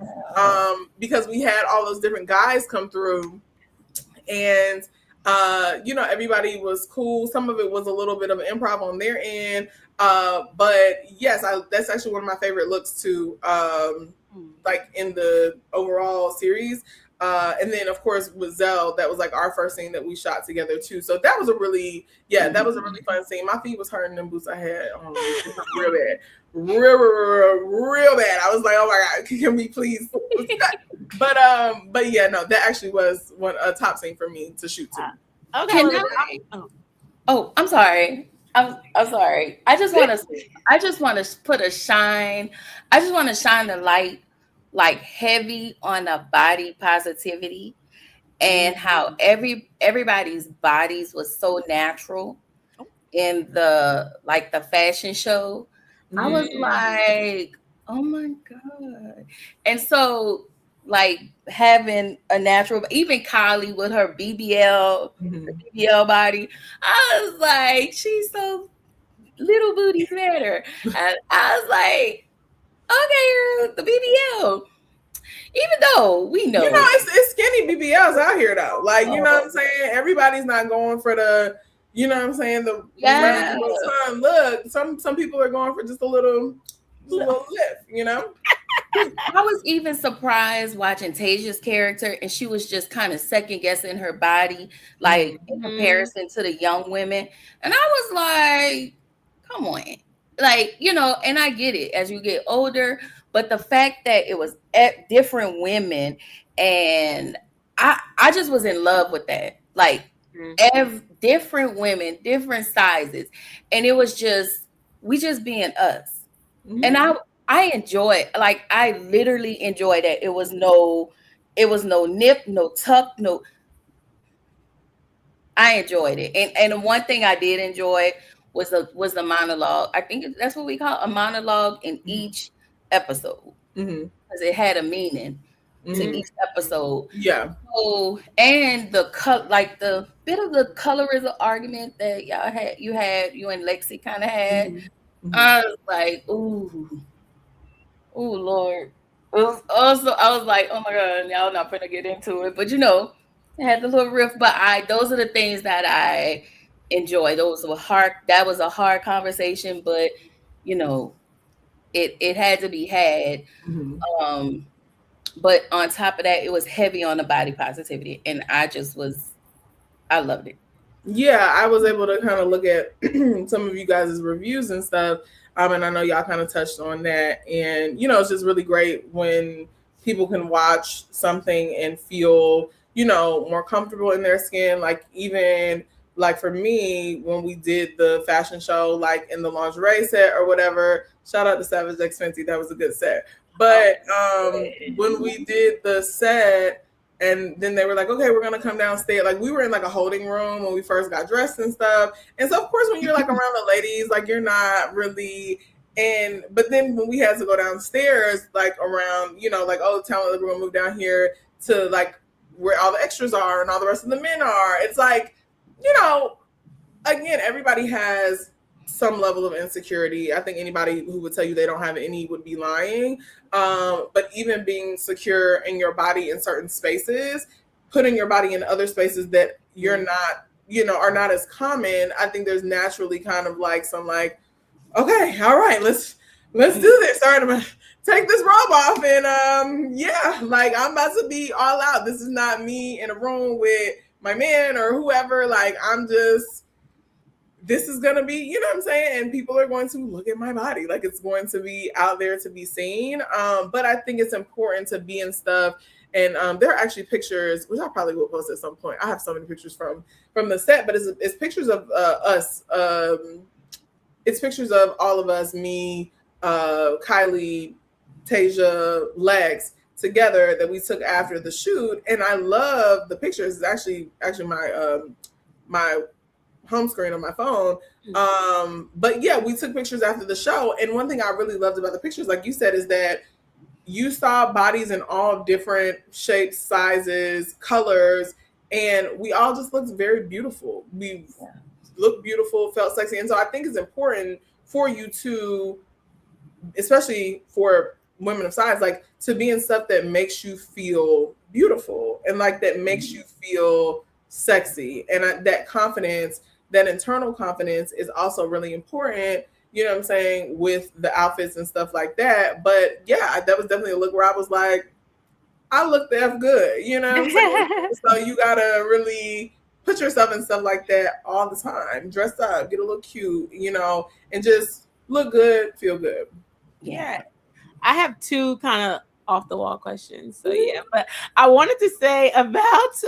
Because we had all those different guys come through, and everybody was cool. Some of it was a little bit of improv on their end. But yes, that's actually one of my favorite looks too. Like in the overall series. And then of course with Zell, that was like our first scene that we shot together too. So that was a really fun scene. My feet was hurting them boots I had on real bad. Real bad. I was like, oh my God, can we please? But yeah, no, that actually was a top scene for me to shoot too. Okay. I'm sorry. I'm sorry. I just want to put a shine. I just want to shine the light like heavy on the body positivity and how everybody's bodies was so natural in the fashion show. I was like, oh my God. And so like having a natural, even Kylie with her BBL body, I was like, she's so little booties matter. And I was like, okay, the BBL. Even though we know, it's skinny BBLs out here though. Like, you know what I'm saying? Everybody's not going for the, you know what I'm saying? The ton. Look, some people are going for just a little lift, you know? I was even surprised watching Tasia's character, and she was just kind of second guessing her body, like in comparison to the young women. And I was like, come on. Like, and I get it as you get older, but the fact that it was different women, and I just was in love with that. Like, different women, different sizes. And it was we just being us. And I enjoy, like, I literally enjoyed it. It was no nip, no tuck, no. I enjoyed it. And the one thing I did enjoy was the monologue. I think that's what we call a monologue in each episode, because it had a meaning to each episode. Yeah. So, and the bit of the colorism argument that you and Lexi kind of had. I was like, ooh, Lord. It was also, I was like, oh my God, y'all not gonna get into it, but it had the little riff. But those are the things that I enjoy. That was a hard conversation, but it had to be had. But on top of that, it was heavy on the body positivity, and I loved it. Yeah, I was able to kind of look at some of you guys' reviews and stuff. And I know y'all kind of touched on that. And, it's just really great when people can watch something and feel, more comfortable in their skin. Like, even like for me, when we did the fashion show, like in the lingerie set or whatever, shout out to Savage X Fenty, that was a good set. But when we did the set, and then they were like, okay, we're going to come downstairs. Like, we were in like a holding room when we first got dressed and stuff. And so, of course, when you're like around the ladies, like, you're not really but then when we had to go downstairs, like around, like, oh, tell them we're going to move down here to like where all the extras are and all the rest of the men are. It's like, again, everybody has some level of insecurity. I think anybody who would tell you they don't have any would be lying. But even being secure in your body in certain spaces, putting your body in other spaces that you're not, are not as common, I think there's naturally kind of like some like, okay, all right, let's do this. All right, I'm gonna take this robe off, and like I'm about to be all out. This is not me in a room with my man or whoever. Like, I'm just this is gonna be, you know what I'm saying, and people are going to look at my body, like it's going to be out there to be seen. But I think it's important to be in stuff. And there are actually pictures, which I probably will post at some point. I have so many pictures from the set, but it's pictures of us. It's pictures of all of us, me, Kylie, Tasia, Lex, together that we took after the shoot. And I love the pictures. It's actually my my home screen on my phone. But yeah, we took pictures after the show. And one thing I really loved about the pictures, like you said, is that you saw bodies in all different shapes, sizes, colors, and we all just looked very beautiful. We looked beautiful, felt sexy. And so I think it's important for you to, especially for women of size, like to be in stuff that makes you feel beautiful and like that makes you feel sexy. And that confidence, that internal confidence is also really important, you know what I'm saying, with the outfits and stuff like that. But yeah, that was definitely a look where I was like, I look the F good, you know what I'm saying? So you gotta really put yourself in stuff like that all the time. Dress up, get a little cute, you know, and just look good, feel good. Yeah. I have two kind of off the wall questions. So yeah, but I wanted to say about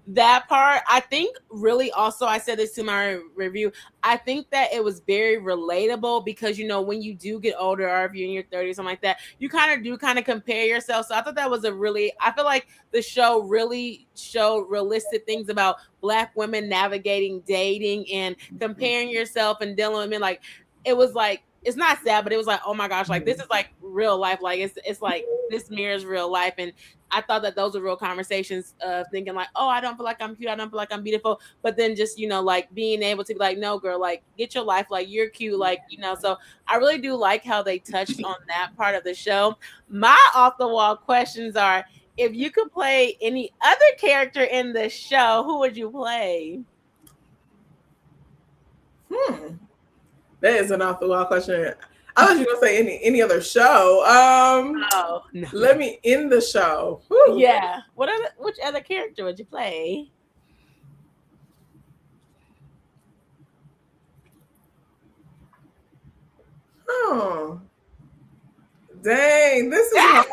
that part. I think really also, I said this to my review, I think that it was very relatable because, you know, when you do get older or if you're in your 30s, something like that, you kind of compare yourself. So I thought that was I feel like the show really showed realistic things about Black women navigating dating and comparing yourself and dealing with men. Like, it was like, it's not sad, but it was like, oh my gosh, like this is like real life. Like it's like this mirrors real life. And I thought that those were real conversations of thinking like, oh, I don't feel like I'm cute. I don't feel like I'm beautiful. But then just, you know, like being able to be like, no, girl, like get your life. Like you're cute. Like, you know, so I really do like how they touched on that part of the show. My off the wall questions are, if you could play any other character in the show, who would you play? That is an off the wall question. I thought you were gonna say any other show. Oh, no. Let me end the show. Whew. Yeah. Which other character would you play? Oh, dang! This is hard.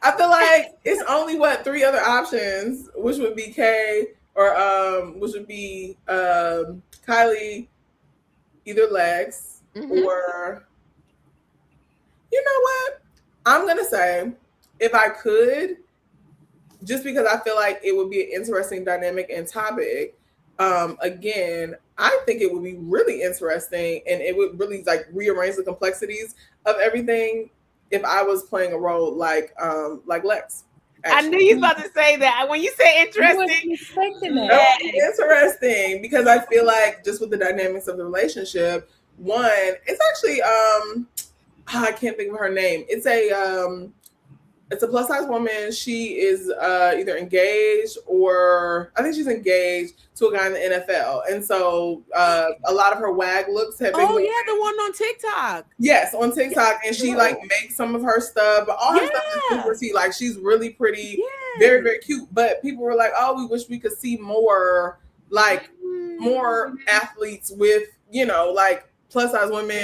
I feel like it's only three other options, which would be Kay or which would be Kylie, either Lex or. You know what? I'm going to say, if I could, just because I feel like it would be an interesting dynamic and topic, again, I think it would be really interesting and it would really like rearrange the complexities of everything if I was playing a role like Lex. Actually. I knew you were about to say that. When you say interesting, interesting because I feel like just with the dynamics of the relationship, one, it's actually I can't think of her name. It's a plus size woman. She is either engaged or I think she's engaged to a guy in the NFL. And so a lot of her WAG looks have been. Oh yeah, the one on TikTok. Yes, on TikTok, and she like makes some of her stuff, but all her stuff is super tea. Like she's really pretty, very very cute. But people were like, "Oh, we wish we could see more more athletes with like." Plus size women,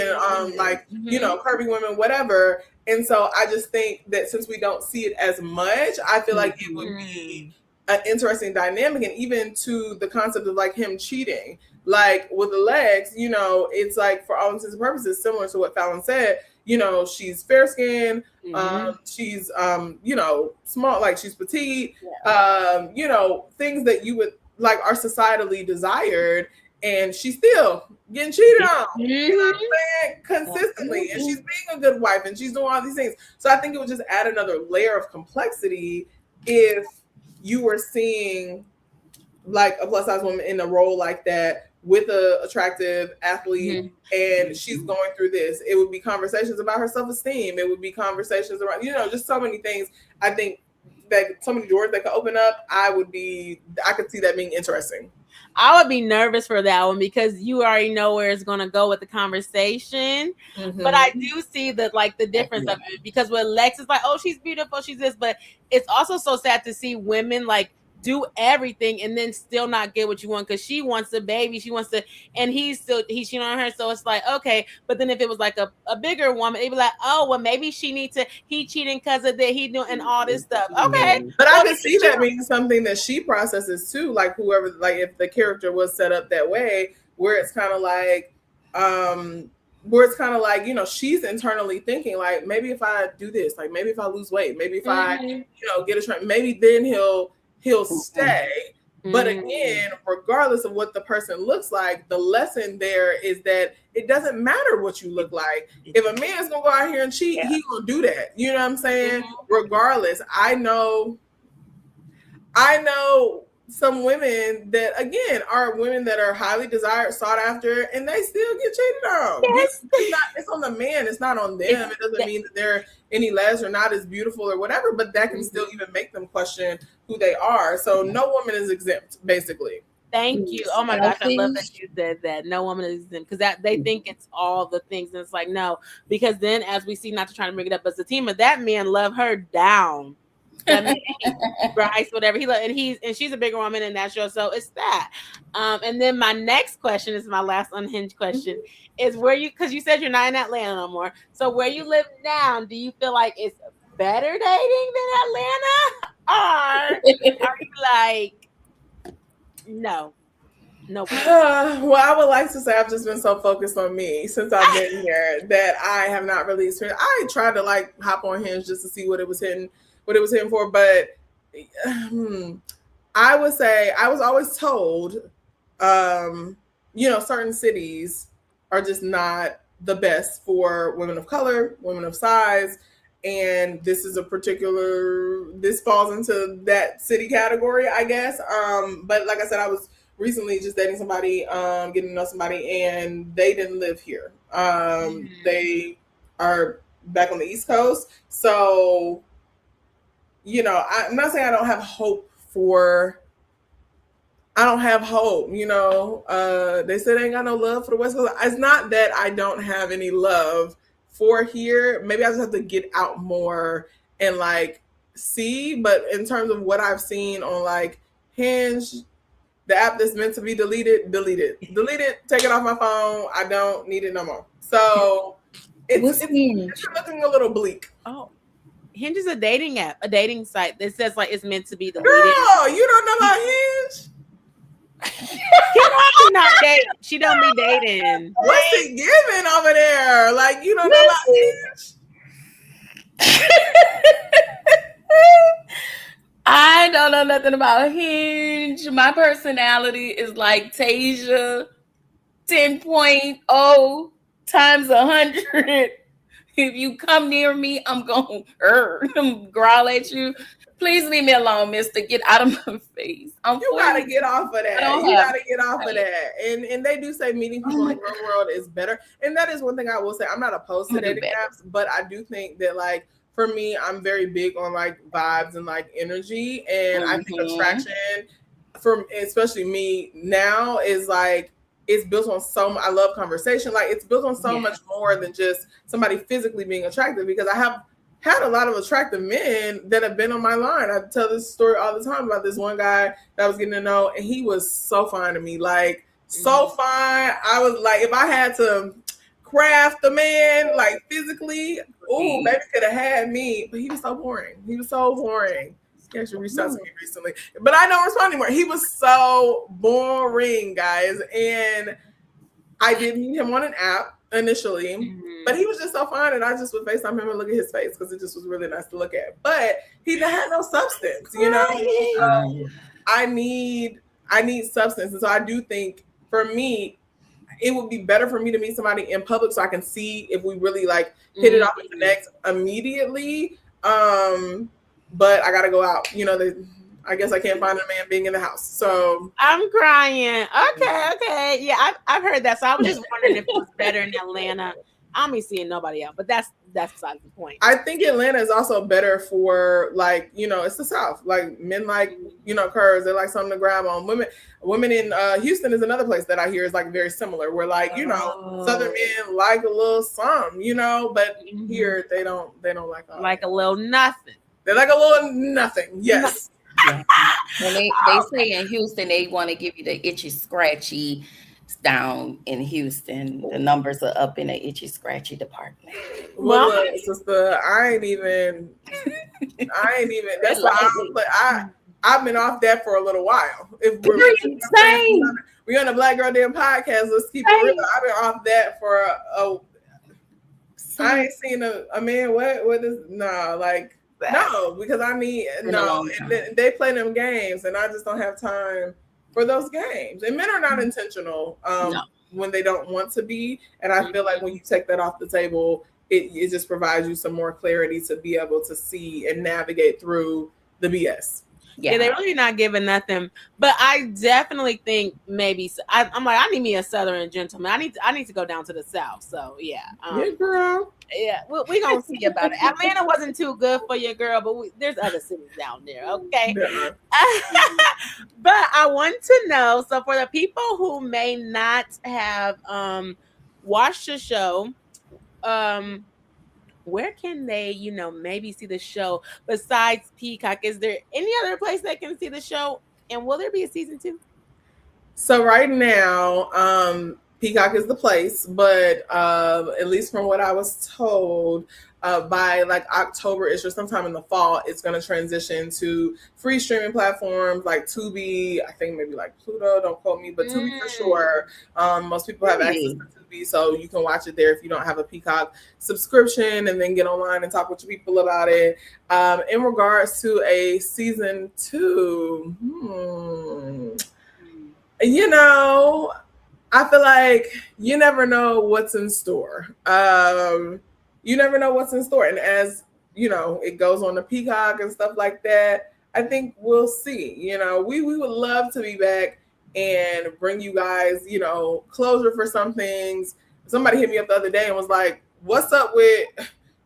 you know, curvy women, whatever. And so I just think that since we don't see it as much, I feel like it would be an interesting dynamic. And even to the concept of like him cheating, like with the Legs, you know, it's like for all intents and purposes, similar to what Falynn said, you know, she's fair skinned, she's, you know, small, like she's petite, you know, things that you would like are societally desired. And she's still getting cheated on, you know what I'm saying? Consistently. And she's being a good wife and she's doing all these things. So I think it would just add another layer of complexity if you were seeing like a plus size woman in a role like that with an attractive athlete and she's going through this. It would be conversations about her self-esteem. It would be conversations around, you know, just so many things. I think that so many doors that could open up, I could see that being interesting. I would be nervous for that one because you already know where it's going to go with the conversation. But I do see that like the difference of it because with Lex is like, oh, she's beautiful, she's this, but it's also so sad to see women like do everything and then still not get what you want, because she wants a baby, she wants to, and he's cheating on her. So it's like, okay, but then if it was like a bigger woman, it'd be like, oh well, maybe he cheating because of that, he doing and all this stuff. Okay, but I can see that being something that she processes too, like whoever, like if the character was set up that way, where it's kind of like you know, she's internally thinking like, maybe if I do this, like maybe if I lose weight, maybe if I, you know, get a train, maybe then he'll stay. But again, regardless of what the person looks like, the lesson there is that it doesn't matter what you look like. If a man's gonna go out here and cheat, he gonna do that. You know what I'm saying? Regardless, I know some women that, again, are women that are highly desired, sought after, and they still get cheated on. Yes. It's on the man. It's not on them. It doesn't mean that they're any less or not as beautiful or whatever, but that can still even make them question who they are. So no woman is exempt, basically. Thank you. Oh my gosh, I love that you said that. No woman is exempt, because that they think it's all the things, and it's like, no, because then as we see, not to try to bring it up, but Satima, that man loved her down. Bryce, whatever he loved, and she's a bigger woman in that show, so it's that. And then my next question is my last unhinged question: is where you, because you said you're not in Atlanta no more, so where you live now, do you feel like it's better dating than Atlanta, or are you like, no? Well, I would like to say I've just been so focused on me since I've been here that I have not really experienced. I tried to like hop on Hinge just to see what it was hitting for, but I would say I was always told, you know, certain cities are just not the best for women of color, women of size, and this falls into that city category, I guess. But like I said, I was recently just dating somebody, getting to know somebody, and they didn't live here. They are back on the East Coast, so. You know, I'm not saying I don't have hope, you know. They said they ain't got no love for the West Coast. It's not that I don't have any love for here. Maybe I just have to get out more and like see. But in terms of what I've seen on like Hinge, the app that's meant to be deleted, delete it, take it off my phone. I don't need it no more. So it's looking a little bleak. Oh. Hinge is a dating app, a dating site that says like it's meant to be deleted. Girl, you don't know about Hinge? Keywan not date. She don't be dating. What's it giving over there? Like, you don't know about Hinge? I don't know nothing about Hinge. My personality is like Tasia 10.0 times 100. If you come near me, I'm going to growl at you. Please leave me alone, mister. Get out of my face. You got to get off of that. You got to get off of that. And they do say meeting people in the real world is better. And that is one thing I will say. I'm not opposed to dating apps, but I do think that, like, for me, I'm very big on, like, vibes and, like, energy. And I think attraction, from especially me now, is, like, it's built on I love conversation. Like, it's built on so much more than just somebody physically being attractive, because I have had a lot of attractive men that have been on my line. I tell this story all the time about this one guy that I was getting to know, and he was so fine to me. Like, so fine. I was like, if I had to craft the man, like, physically, ooh, baby could have had me. But he was so boring. He actually reached out to me recently, but I don't respond anymore. He was so boring, guys. And I did meet him on an app initially, but he was just so fine, and I just would FaceTime him and look at his face because it just was really nice to look at. But he had no substance, you know. I need substance, and so I do think for me, it would be better for me to meet somebody in public so I can see if we really like hit it off and connect immediately. But I gotta go out. You know, I guess I can't find a man being in the house. So I'm crying. Okay. Yeah, I've heard that. So I was just wondering if it was better in Atlanta. I don't be seeing nobody else, but that's beside the point. I think Atlanta is also better for, like, you know, it's the South. Like, men like, you know, curves. They like something to grab on. Women in Houston is another place that I hear is like very similar. Where, like, you know, Southern men like a little something, you know, but here they don't like a little nothing. They like a little nothing. Yes. Yeah. And they say in Houston they want to give you the itchy scratchy down in Houston. The numbers are up in the itchy scratchy department. Well, Well, look, sister, I ain't even. That's why I don't play. I've been off that for a little while. If we're Same. we're on the Black Girl Den podcast, let's keep it real. I've been off that for I ain't seen a man. What is like no, because I need no. They play them games, and I just don't have time for those games. And men are not intentional when they don't want to be. And I feel like when you take that off the table, it just provides you some more clarity to be able to see and navigate through the BS. Yeah, they're really not giving nothing. But I definitely think maybe I'm like, I need me a Southern gentleman. I need to go down to the South. So yeah, yeah, girl. Yeah, we gonna see about it. Atlanta wasn't too good for you, girl, but there's other cities down there. Okay. Yeah. But I want to know. So for the people who may not have watched the show, where can they, maybe see the show besides Peacock? Is there any other place they can see the show? And will there be a season 2? So right now, Peacock is the place, but at least from what I was told, by like October-ish or sometime in the fall, it's going to transition to free streaming platforms like Tubi, I think maybe like Pluto, don't quote me, but Tubi for sure. Most people have access to Tubi, so you can watch it there if you don't have a Peacock subscription, and then get online and talk with your people about it. In regards to a season 2, I feel like you never know what's in store. You never know what's in store. And as, it goes on the Peacock and stuff like that, I think we'll see. We would love to be back and bring you guys, closure for some things. Somebody hit me up the other day and was like, what's up with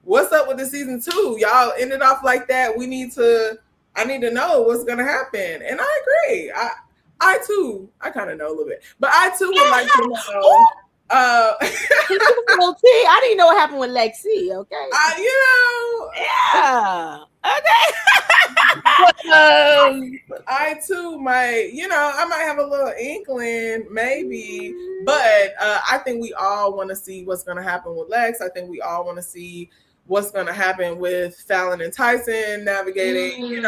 the season 2? Y'all ended off like that. I need to know what's going to happen. And I agree. I too, I kind of know a little bit, but I too would like to know. I didn't know what happened with Lexi. Okay. Yeah. Okay. I too might, I might have a little inkling, maybe, but I think we all want to see what's going to happen with Lex. I think we all want to see what's going to happen with Falynn and Tyson navigating,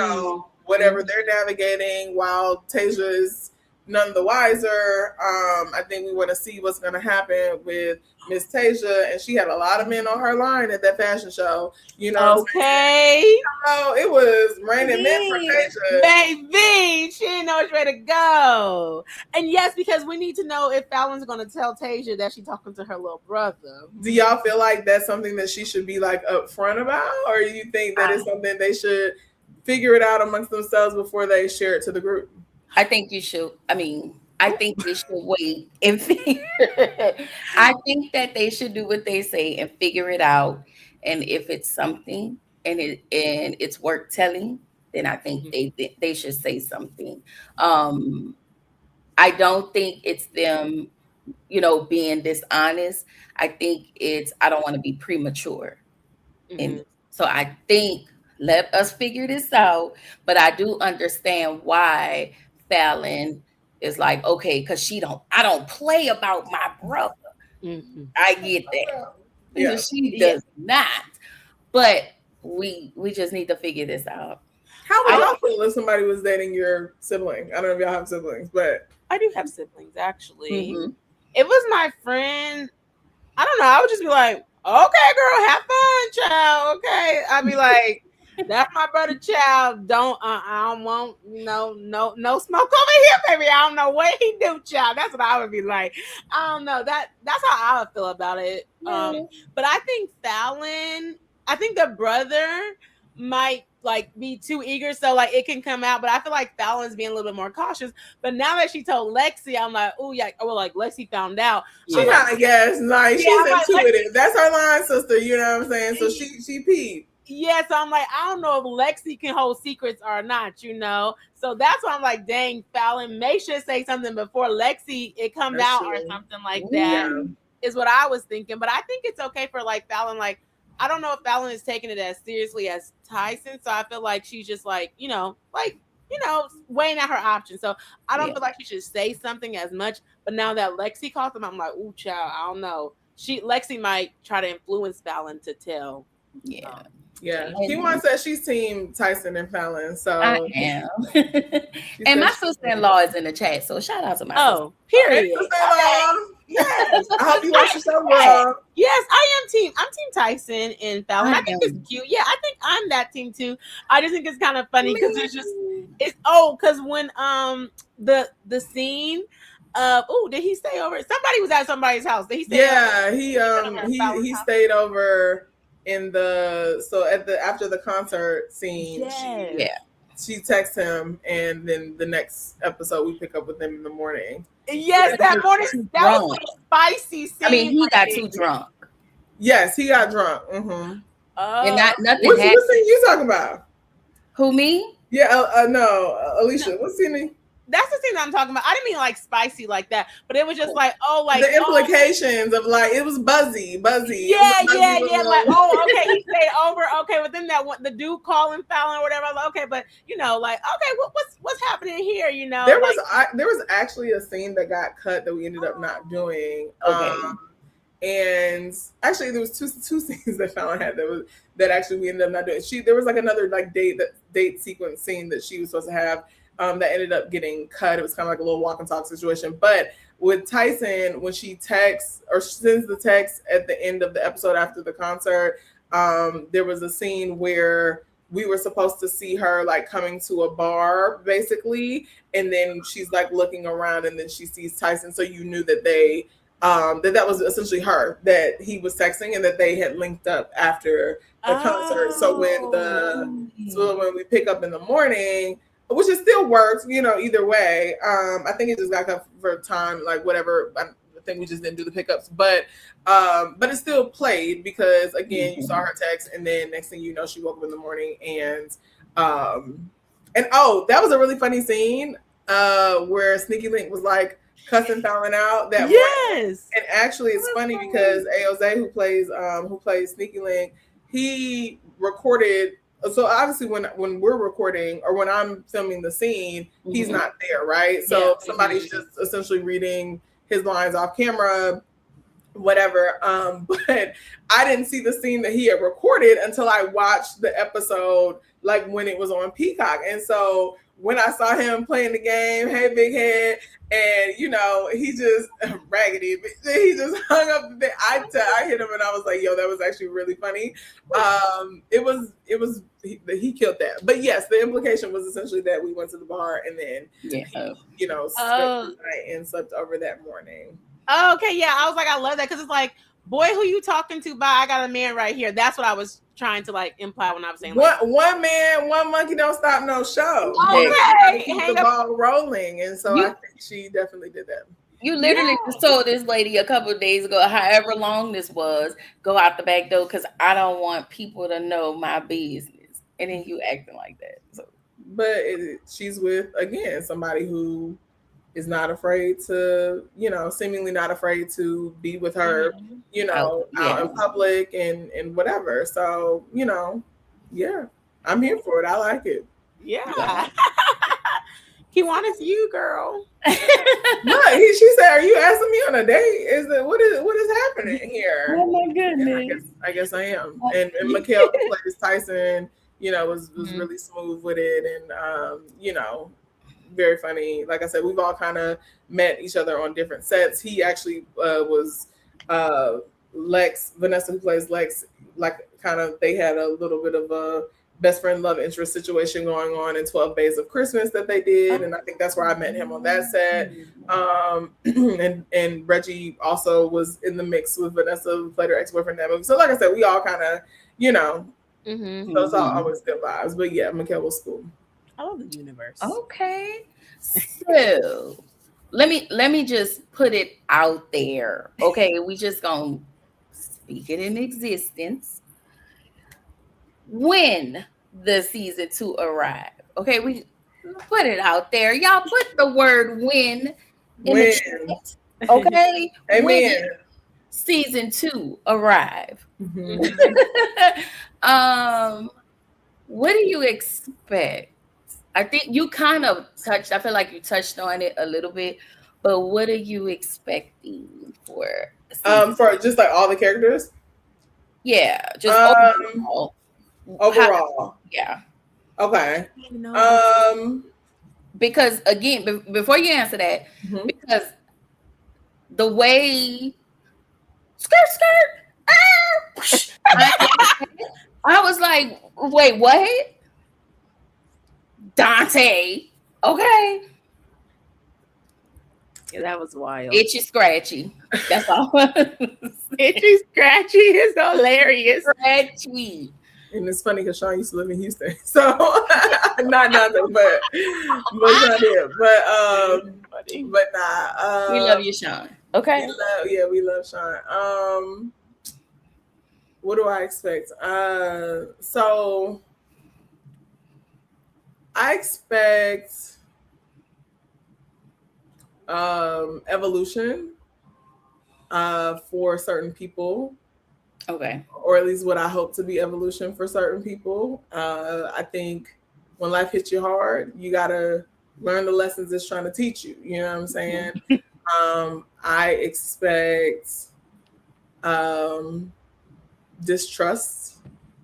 whatever they're navigating, while Tasia is none the wiser. I think we want to see what's going to happen with Miss Tasia, and she had a lot of men on her line at that fashion show. Okay. It was raining men for Tasia. Baby, she didn't know which way to go. And yes, because we need to know if Falynn's going to tell Tasia that she's talking to her little brother. Do y'all feel like that's something that she should be like upfront about, or do you think that it's something they should figure it out amongst themselves before they share it to the group? I think you should. I think they should wait and I think that they should do what they say and figure it out. And if it's something and it's worth telling, then I think they should say something. I don't think it's them, being dishonest. I think I don't want to be premature. And so I think let us figure this out. But I do understand why Falynn is like, okay, because I don't play about my brother. I get that. Yeah. She does not. But we just need to figure this out. How would y'all feel if somebody was dating your sibling? I don't know if y'all have siblings, but I do have siblings, actually. It was my friend. I don't know. I would just be like, okay, girl, have fun, child. Okay. I'd be like, that's my brother, child. I don't want no smoke over here, baby. I don't know what he do, child. That's what I would be like. I don't know. That's how I would feel about it. But I think Falynn, the brother might be too eager, so it can come out. But I feel like Falynn's being a little bit more cautious. But now that she told Lexi, I'm like, oh yeah. Well, Lexi found out. She kind of guessed. Nice. She's intuitive. That's her line, sister. You know what I'm saying? So she peeped. Yeah, so I'm like, I don't know if Lexi can hold secrets or not, So that's why I'm like, dang, Falynn, make sure to say something before Lexi it comes out or something like that. Is what I was thinking. But I think it's okay for Falynn. I don't know if Falynn is taking it as seriously as Tyson. So I feel like she's just weighing out her options. So I don't Yeah. feel like she should say something as much. But now that Lexi calls them, I'm like, ooh, child, I don't know. Lexi might try to influence Falynn to tell. Yeah. Yeah. And Keywan says she's team Tyson and Falynn. So I am. she And said my she- sister-in-law is in the chat, so shout out to my sister. Oh, period. Okay, sister-in-law. Yes. I hope you watch the show, girl. Yes, I'm team Tyson and Falynn. I think it's cute. Yeah, I think I'm that team too. I just think it's kind of funny because because when the scene did he stay over? Somebody was at somebody's house. Did he stay over? He stayed over in after the concert scene. Yes. She texts him, and then the next episode we pick up with him in the morning. Yes, that morning that was a spicy scene. I mean, he got too drunk. Yes, he got drunk. Mm-hmm. And nothing What scene you talking about? Who, me? Yeah, no, Alieshia. What scene? That's the scene that I'm talking about. I didn't mean like spicy like that, but it was just like, the implications of like it was buzzy. Yeah. Like, okay, he stayed over. Okay, but then the dude calling Falynn or whatever. I was like, okay, but like, okay, what's happening here? There was actually a scene that got cut that we ended up not doing. Okay. And actually, there was two scenes that Falynn had that actually we ended up not doing. There was like another like date sequence scene that she was supposed to have. That ended up getting cut. It was kind of like a little walk and talk situation. But with Tyson, when she texts or sends the text at the end of the episode after the concert, there was a scene where we were supposed to see her like coming to a bar basically. And then she's like looking around and then she sees Tyson. So you knew that that was essentially her that he was texting and that they had linked up after the concert. So when we pick up in the morning, which it still works, either way. I think it just got cut for time, like whatever. I think we just didn't do the pickups, but it still played because again, you saw her text, and then next thing you know, she woke up in the morning, and that was a really funny scene where Sneaky Link was like cussing Falynn out. That morning. And actually, it's funny because Aoze, who plays Sneaky Link, he recorded. So obviously when we're recording or when I'm filming the scene, he's not there, right? So somebody's just essentially reading his lines off camera, whatever. But I didn't see the scene that he had recorded until I watched the episode, like when it was on Peacock. And so when I saw him playing the game, hey, big head, and he just raggedy. He just hung up. I hit him and I was like, "Yo, that was actually really funny." He killed that. But yes, the implication was essentially that we went to the bar and then spent the night and slept over that morning. Okay, yeah, I was like, I love that because it's like, boy, who you talking to? Bye, I got a man right here. That's what I was trying to like imply when I was saying like, one man, one monkey don't stop no show. Okay, keep the ball rolling, and so I think she definitely did that. You literally just told this lady a couple of days ago, however long this was, go out the back door because I don't want people to know my business, and then you acting like that. So, but she's with again somebody who is not afraid to, seemingly not afraid to be with her, out in public and whatever. So, yeah, I'm here for it. I like it. Yeah. Keywan, it's you, girl. No, she said, "Are you asking me on a date? What is happening here?" Oh my goodness. I guess I am. And Mikhail, who plays Tyson, was really smooth with it, and very funny. Like I said, we've all kind of met each other on different sets. He actually was Lex, Vanessa, who plays Lex, like kind of they had a little bit of a best friend love interest situation going on in 12 Days of Christmas that they did. And I think that's where I met him on that set. And Reggie also was in the mix with Vanessa, who played her ex-boyfriend in that movie. So like I said, we all kind of, so it's all always good vibes. But yeah, Mikhail was cool. I love the universe. Okay. So let me just put it out there. Okay, we just gonna speak it in existence. When the season 2 arrive. Okay, we put it out there. Y'all put the word when in the chat. Okay. Amen. When season 2 arrive. Mm-hmm. What do you expect I think you kind of touched. I feel like you touched on it a little bit, but what are you expecting for season? For just like all the characters. Yeah, just Um, overall. overall. Yeah. Okay. Because again, before you answer that, Mhm. because the way skirt, I was like, wait, what? Dante. Okay. Yeah, that was wild. Itchy scratchy. That's all. Itchy scratchy is hilarious. Scratchy. And it's funny because Sean used to live in Houston, so not nothing, but not it. But nah. We love you, Sean. Okay. We love Sean. What do I expect? So I expect evolution for certain people. Okay. Or at least what I hope to be evolution for certain people. I think when life hits you hard, you gotta learn the lessons it's trying to teach you. You know what I'm saying? I expect distrust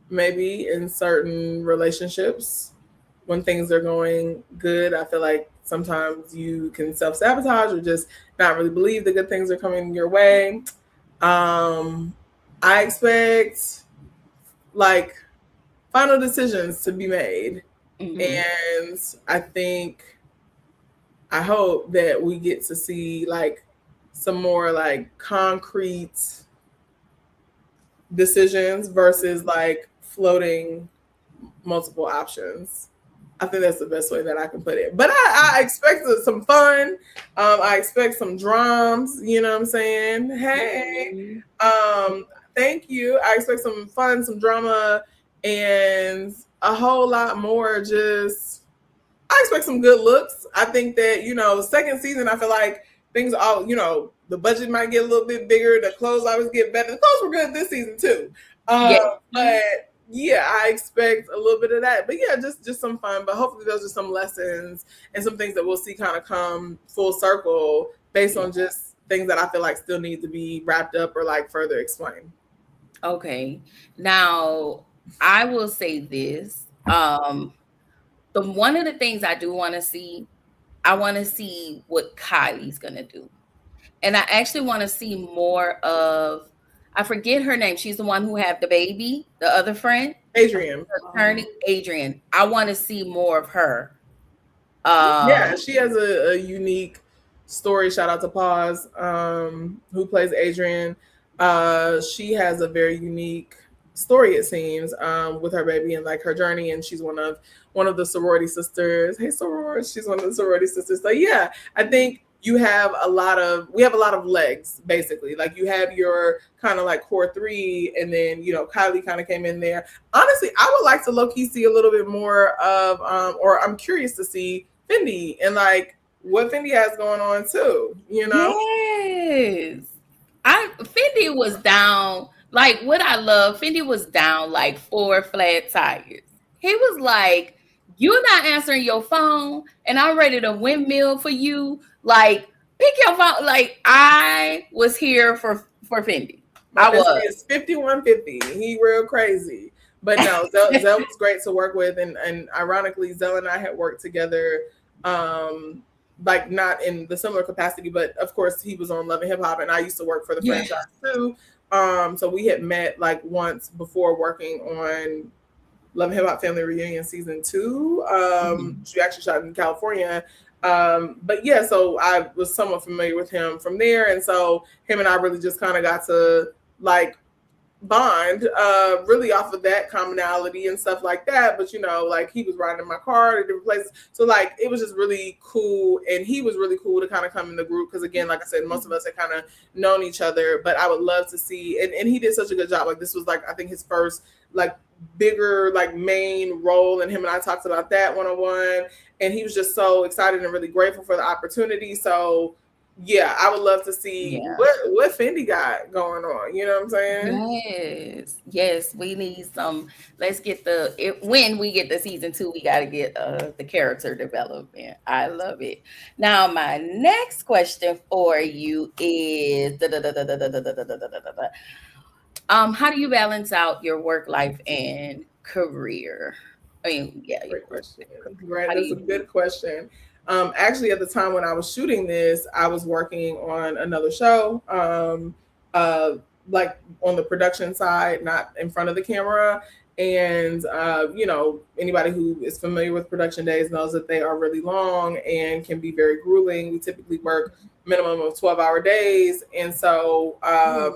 maybe in certain relationships when things are going good. I feel like sometimes you can self-sabotage or just not really believe the good things are coming your way. I expect like final decisions to be made. And I hope that we get to see like some more like concrete decisions versus like floating multiple options. I think that's the best way that I can put it. But I expect some fun. I expect some drums. You know what I'm saying? Hey, thank you. I expect some fun, some drama, and a whole lot more. Just I expect some good looks. I think that second season, I feel like things all the budget might get a little bit bigger. The clothes always get better. The clothes were good this season too. But yeah, I expect a little bit of that. But yeah, just some fun. But hopefully those are some lessons and some things that we'll see kind of come full circle based on just things that I feel like still need to be wrapped up or like further explained. Okay. Now, I will say this. The one of the things I do want to see, I want to see what Kylie's going to do. And I actually want to see more of, I forget her name. She's the one who had the baby, the other friend. Adrian. Adrian. I want to see more of her. Yeah, she has a unique story. Shout out to Paz, who plays Adrian. She has a very unique story, it seems, with her baby and like her journey. And she's one of the sorority sisters. Hey, soror, she's one of the sorority sisters. So yeah, I think we have a lot of legs, basically. Like you have your kind of like core three, and then Kylie kind of came in there. Honestly, I would like to low-key see a little bit more of or I'm curious to see Fendi and like what Fendi has going on too, Yes. Fendi was down, like what I love, Fendi was down like 4 flat tires. He was like, you're not answering your phone and I'm ready to windmill for you. Like, pick your phone. Like, I was here for Fendi. I was. It's 5150. He real crazy. But no, Zell was great to work with. And ironically, Zell and I had worked together, like not in the similar capacity, but of course he was on Love and Hip Hop and I used to work for the franchise too. So we had met like once before working on Love and Hip Hop Family Reunion season 2. She actually shot in California. But yeah, so I was somewhat familiar with him from there. And so him and I really just kind of got to like bond really off of that commonality and stuff like that. But like he was riding in my car to different places, so like it was just really cool, and he was really cool to kind of come in the group because again, like I said, most of us had kind of known each other. But I would love to see, and he did such a good job. Like this was like I think his first like bigger like main role, and him and I talked about that one-on-one, and he was just so excited and really grateful for the opportunity. So yeah, I would love to see Yeah. what Fendi got going on. You know what I'm saying? Yes, we need some. Let's get when we get the season 2, we got to get the character development. I love it. Now, my next question for you is how do you balance out your work life and career? I mean, yeah, your Great work question. and career. Right, How do that's a you? good question. Actually, at the time when I was shooting this, I was working on another show, uh, like on the production side, not in front of the camera. And anybody who is familiar with production days knows that they are really long and can be very grueling. We typically work minimum of 12-hour days, and so I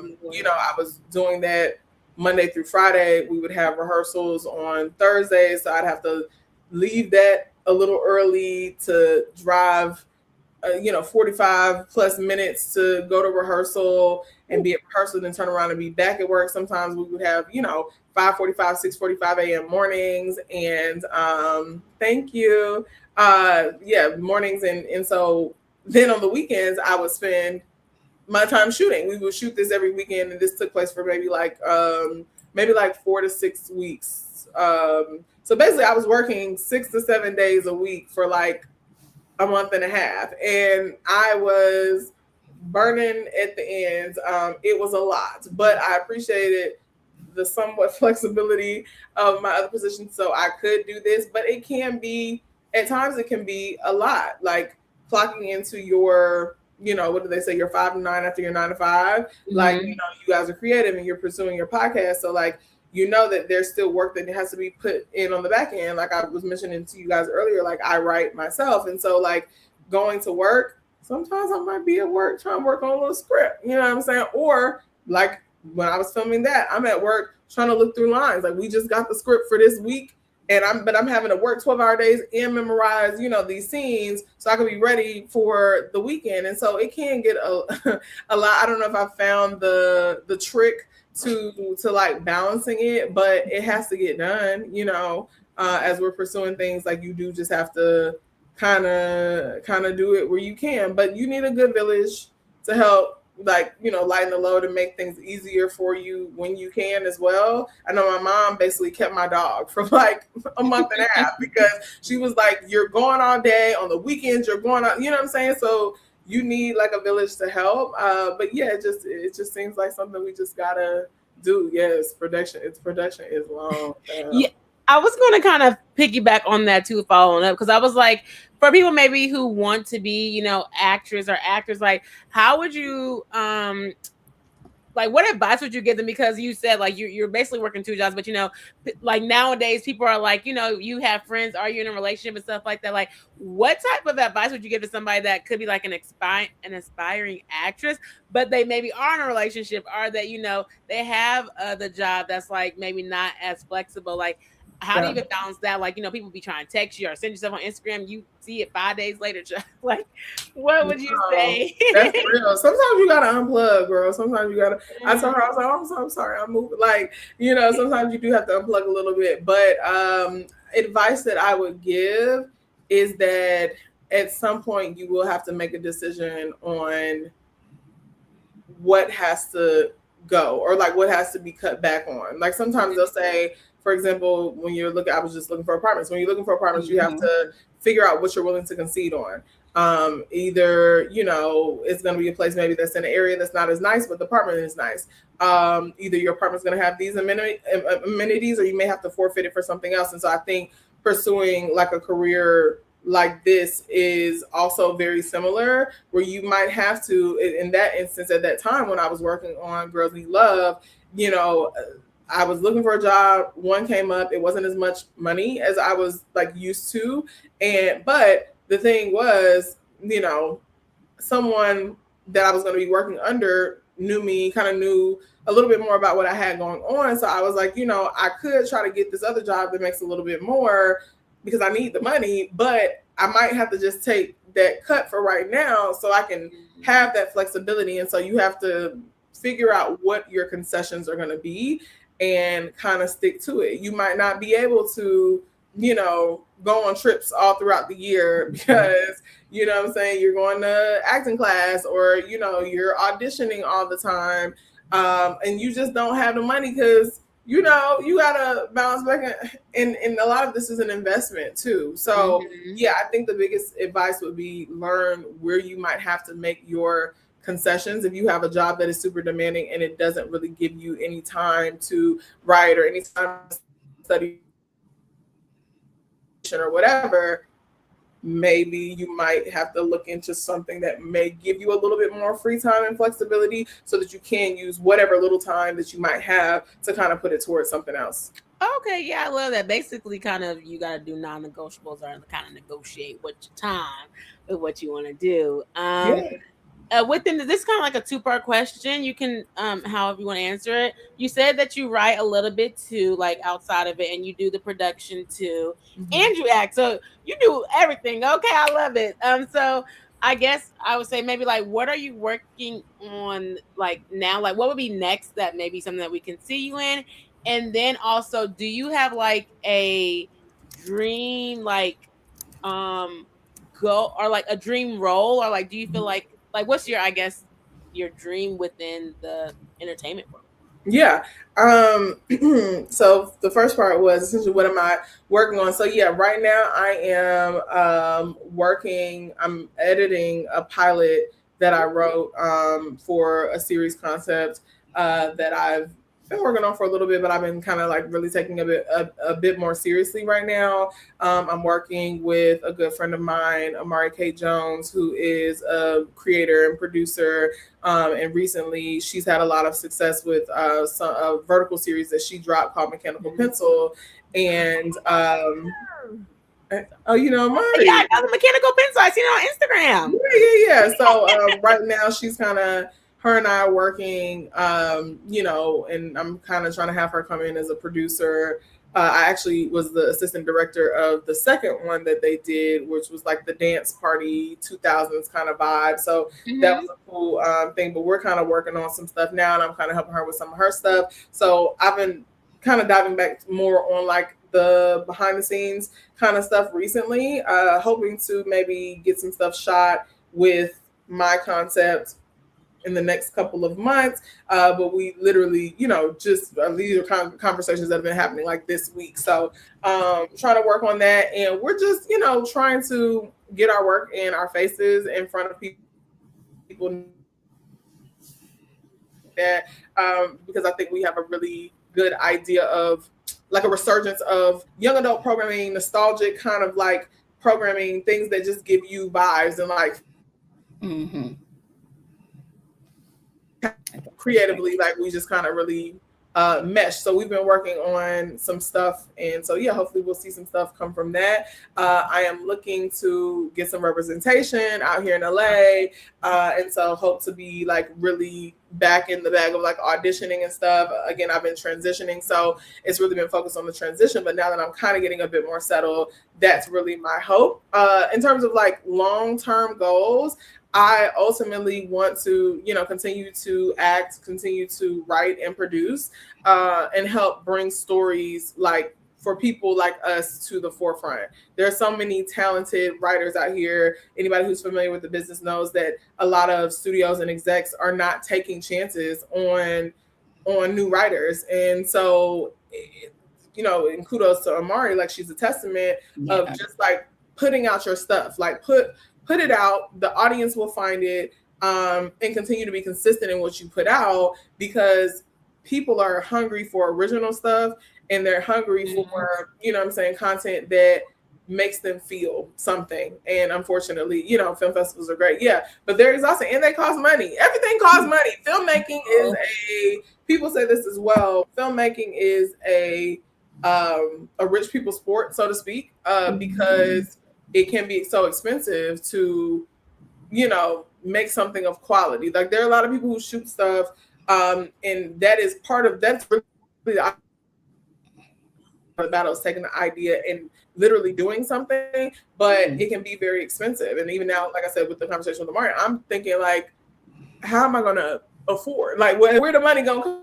was doing that Monday through Friday. We would have rehearsals on Thursdays, so I'd have to leave that a little early to drive 45 plus minutes to go to rehearsal and be at rehearsal, then turn around and be back at work. Sometimes we would have 5:45, 6:45 a.m. mornings, and thank you, mornings, and so then on the weekends I would spend my time shooting. We would shoot this every weekend, and this took place for maybe like 4 to 6 weeks. So basically, I was working 6 to 7 days a week for like a month and a half, and I was burning at the ends. It was a lot, but I appreciated the somewhat flexibility of my other position, so I could do this. But it can be at times it can be a lot, like clocking into your what do they say, your 5 to 9 after your 9 to 5. Mm-hmm. Like you guys are creative and you're pursuing your podcast, so like that there's still work that has to be put in on the back end. Like I was mentioning to you guys earlier, like I write myself, and so like going to work, sometimes I might be at work trying to work on a little script, you know what I'm saying? Or like when I was filming that, I'm at work trying to look through lines. Like we just got the script for this week, and I'm having to work 12-hour days and memorize, these scenes so I can be ready for the weekend. And so it can get a lot. I don't know if I found the trick to like balancing it, but it has to get done, as we're pursuing things. Like you do just have to kind of do it where you can, but you need a good village to help, like lighten the load and make things easier for you when you can as well. I know my mom basically kept my dog for like a month and a half because she was like, you're going all day, on the weekends you're going out, you know what I'm saying? So you need like a village to help. But yeah, it just seems like something we just gotta do. Yes, production is long. Yeah, I was going to kind of piggyback on that too, following up, because I was like, for people maybe who want to be, actress or actors, like, how would you, like, what advice would you give them? Because you said like you're basically working 2 jobs, but like nowadays people are like, you have friends, are you in a relationship and stuff like that? Like, what type of advice would you give to somebody that could be like an aspiring actress, but they maybe are in a relationship, or that they have the job that's like maybe not as flexible? Like, how do you even balance that? Like, people be trying to text you or send you stuff on Instagram, you see it 5 days later. Like, what would you say? That's real. Sometimes you gotta unplug, girl. Sometimes you gotta. I told her, I was like, oh, I'm sorry, I'm moving. Like, sometimes you do have to unplug a little bit. But advice that I would give is that at some point you will have to make a decision on what has to go, or like what has to be cut back on. Like sometimes they'll say, for example, when you're looking, I was just looking for apartments. When you're looking for apartments, you have to figure out what you're willing to concede on. Either, it's going to be a place maybe that's in an area that's not as nice, but the apartment is nice. Either your apartment's going to have these amenities, or you may have to forfeit it for something else. And so I think pursuing like a career like this is also very similar, where you might have to, in that instance, at that time when I was working on Girls Need Love, I was looking for a job. One came up. It wasn't as much money as I was like used to. But the thing was, someone that I was going to be working under knew me, kind of knew a little bit more about what I had going on. So I was like, I could try to get this other job that makes a little bit more because I need the money, but I might have to just take that cut for right now so I can have that flexibility. And so you have to figure out what your concessions are going to be and kind of stick to it. You might not be able to go on trips all throughout the year because, what I'm saying, you're going to acting class or, you're auditioning all the time. And you just don't have the money because, you gotta balance back, and a lot of this is an investment too. So yeah, I think the biggest advice would be learn where you might have to make your concessions if you have a job that is super demanding and it doesn't really give you any time to write or any time to study or whatever. Maybe you might have to look into something that may give you a little bit more free time and flexibility so that you can use whatever little time that you might have to kind of put it towards something else. Okay, yeah, I love that. Basically, kind of you got to do non-negotiables or kind of negotiate what your time with what you want to do. Within this is kind of like a two-part question. You can however you want to answer it. You said that you write a little bit too, like outside of it, and you do the production too, and you act. So you do everything. Okay, I love it. So I guess I would say maybe like what are you working on like now? Like what would be next that maybe something that we can see you in? And then also, do you have like a dream like go or like a dream role, or like do you feel like what's your, I guess, your dream within the entertainment world? Yeah. So the first part was essentially what am I working on? So yeah, right now I am I'm editing a pilot that I wrote for a series concept that I've been working on for a little bit, but I've been kind of like really taking a bit more seriously right now. I'm working with a good friend of mine, Amari K. Jones, who is a creator and producer. And recently she's had a lot of success with a vertical series that she dropped called Mechanical Pencil. And Amari. Yeah, I got the Mechanical Pencil. I seen it on Instagram. Yeah. So right now she's kind of, her and I are working, and I'm kind of trying to have her come in as a producer. I actually was the assistant director of the second one that they did, which was like the dance party 2000s kind of vibe. So that was a cool thing, but we're kind of working on some stuff now and I'm kind of helping her with some of her stuff. So I've been kind of diving back more on like the behind the scenes kind of stuff recently, hoping to maybe get some stuff shot with my concept in the next couple of months. But we literally, just these are conversations that have been happening like this week. So trying to work on that. And we're just, trying to get our work and our faces in front of people that because I think we have a really good idea of like a resurgence of young adult programming, nostalgic kind of like programming, things that just give you vibes and like creatively, like we just kind of really mesh. So we've been working on some stuff, and so yeah, hopefully we'll see some stuff come from that. I am looking to get some representation out here in LA, and so hope to be like really back in the bag of like auditioning and stuff. Again, I've been transitioning, so it's really been focused on the transition, but now that I'm kind of getting a bit more settled, that's really my hope. In terms of like long-term goals, I ultimately want to, continue to act, continue to write and produce, and help bring stories like for people like us to the forefront. There are so many talented writers out here. Anybody who's familiar with the business knows that a lot of studios and execs are not taking chances on new writers. And so, and kudos to Amari, like she's a testament of just like putting out your stuff, like put it out, the audience will find it, and continue to be consistent in what you put out, because people are hungry for original stuff and they're hungry for, content that makes them feel something. And unfortunately, film festivals are great. Yeah, but they're exhausting and they cost money. Everything costs money. Filmmaking is people say this as well. Filmmaking is a rich people sport, so to speak, because it can be so expensive to, make something of quality. Like there are a lot of people who shoot stuff, and that's really the battle is taking the idea and literally doing something, but it can be very expensive. And even now, like I said, with the conversation with Amari, I'm thinking like, how am I going to afford? Like, where the money going to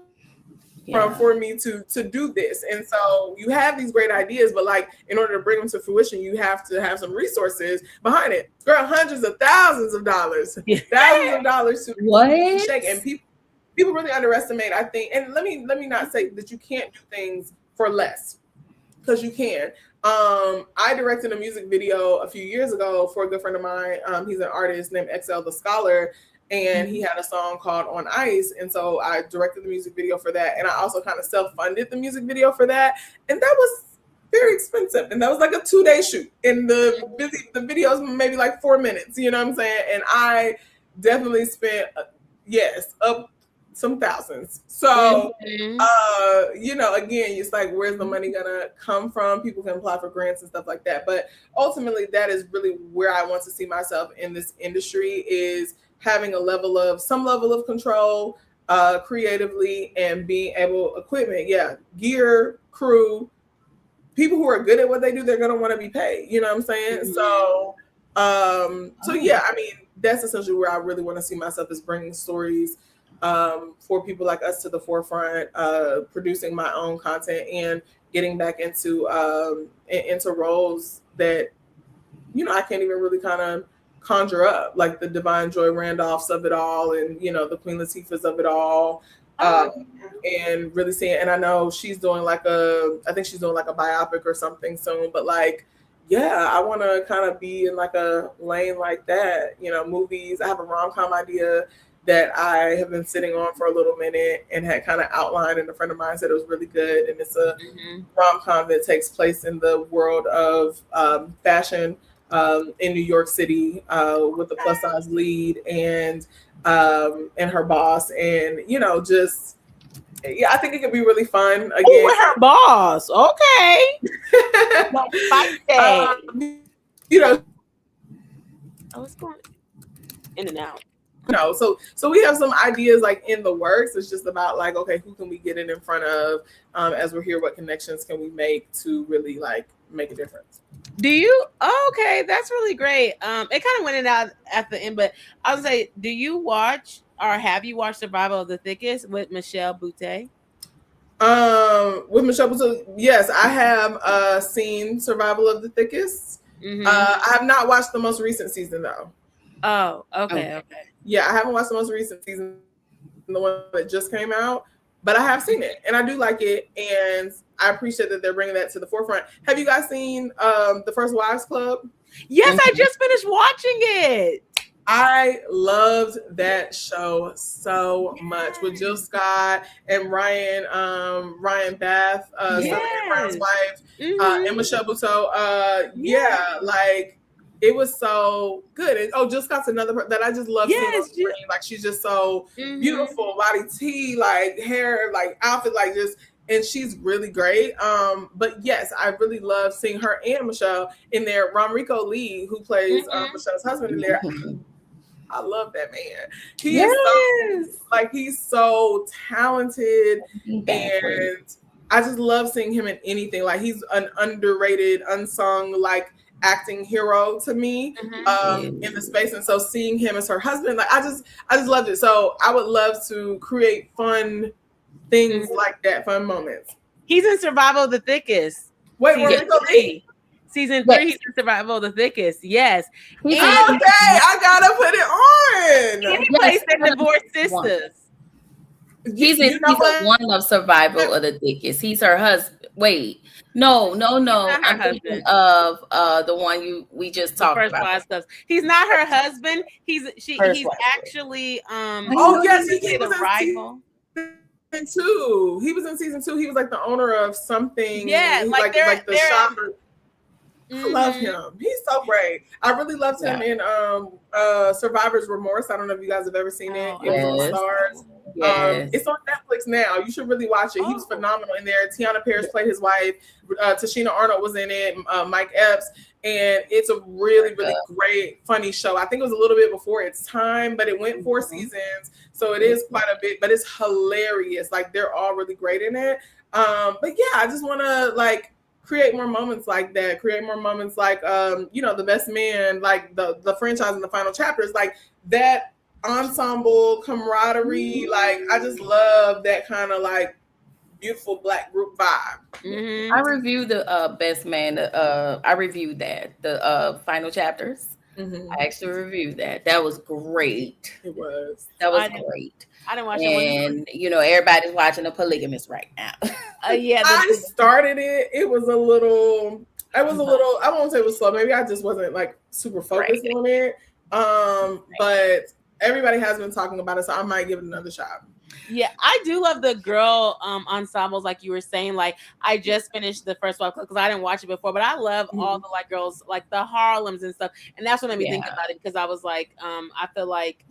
for me to do this. And so you have these great ideas, but like in order to bring them to fruition, you have to have some resources behind it. Girl, hundreds of thousands of dollars, thousands of dollars to shake. And people really underestimate, I think. And let me not say that you can't do things for less, because you can. I directed a music video a few years ago for a good friend of mine. He's an artist named XL the Scholar. And he had a song called On Ice. And so I directed the music video for that. And I also kind of self-funded the music video for that. And that was very expensive. And that was like a 2-day shoot. And the video is maybe like 4 minutes, you know what I'm saying? And I definitely spent, up some thousands. So, you know, again, it's like, where's the money gonna come from? People can apply for grants and stuff like that. But ultimately, that is really where I want to see myself in this industry, is having some level of control creatively, and being able, equipment, gear, crew, people who are good at what they do, they're going to want to be paid. You know what I'm saying? So, I mean, that's essentially where I really want to see myself, is bringing stories for people like us to the forefront, producing my own content, and getting back into roles that, you know, I can't even really kind of conjure up, like the Divine Joy Randolphs of it all, and, you know, the Queen Latifahs of it all, and really seeing. And I know she's doing like a biopic or something soon, but like, I want to kind of be in like a lane like that, you know, movies. I have a rom-com idea that I have been sitting on for a little minute and had kind of outlined, and a friend of mine said it was really good. And it's a rom-com that takes place in the world of fashion, in New York City, with a plus size lead and her boss, and, you know, just, I think it could be really fun. Again, with her boss, okay. You know, it's going in and out. No, so we have some ideas like in the works. It's just about like, okay, who can we get it in front of as we're here? What connections can we make to really like make a difference? Okay, that's really great. It kind of went in out at the end, but I would say, do you watch, or have you watched Survival of the Thickest with Michelle Buteau? With Michelle Buteau, yes, I have seen Survival of the Thickest. I have not watched the most recent season though. Oh, okay. Yeah, I haven't watched the most recent season, the one that just came out, but I have seen it, and I do like it, and I appreciate that they're bringing that to the forefront. Have you guys seen The First Wives Club? Yes, I just finished watching it. I loved that show so much, with Jill Scott and Ryan Bath, Stephanie Brown's wife, and Michelle Buteau. Like, it was so good. And Jill Scott's another person that I just love seeing on screen. Like, she's just so beautiful, body tea, like hair, like outfit, like just, and she's really great. But yes, I really love seeing her and Michelle in there. Romrico Lee, who plays Michelle's husband, in there. I love that man. He is he's so talented, and I just love seeing him in anything. Like, he's an underrated, unsung, like, acting hero to me in the space. And so seeing him as her husband, like, I just loved it. So I would love to create fun things like that, fun moments. He's in Survival of the Thickest. Wait, Season 3, he's in Survival of the Thickest. Yes. Okay, I gotta put it on. And he plays the divorced sisters. He's in season 1 of Survival of the Thickest. He's her husband. Wait, no. I'm thinking of the one we just talked about. Stuff. He's not her husband. He's actually yes, he was a rival. He was in season 2. He was like the owner of something. Yeah, like the shopper. I love him. He's so great. I really loved him in Survivor's Remorse. I don't know if you guys have ever seen it. It was on Stars. Yes. It's on Netflix now. You should really watch it. He was phenomenal in there. Tiana Parrish played his wife. Tashina Arnold was in it. Mike Epps. And it's a really, really great, funny show. I think it was a little bit before its time, but it went 4 seasons. So it is quite a bit, but it's hilarious. Like, they're all really great in it. But yeah, I just want to like create more moments like that. Create more moments like, The Best Man, like the franchise in the final chapters, like that ensemble camaraderie. Like, I just love that kind of like beautiful Black group vibe. Mm-hmm. I reviewed the Best Man. I reviewed that the final chapters. Mm-hmm. I actually reviewed that. That was great. It was. That was I didn't great. watch it. And everybody's watching a polygamist right now. Yeah, I started it. It was a little. I won't say it was slow. Maybe I just wasn't like super focused on it. But everybody has been talking about it, so I might give it another shot. Yeah, I do love the girl ensembles, like you were saying. Like, I just finished the first one because I didn't watch it before, but I love all the like girls, like the Harlems and stuff, and that's what made me think about it, because I was like, I feel like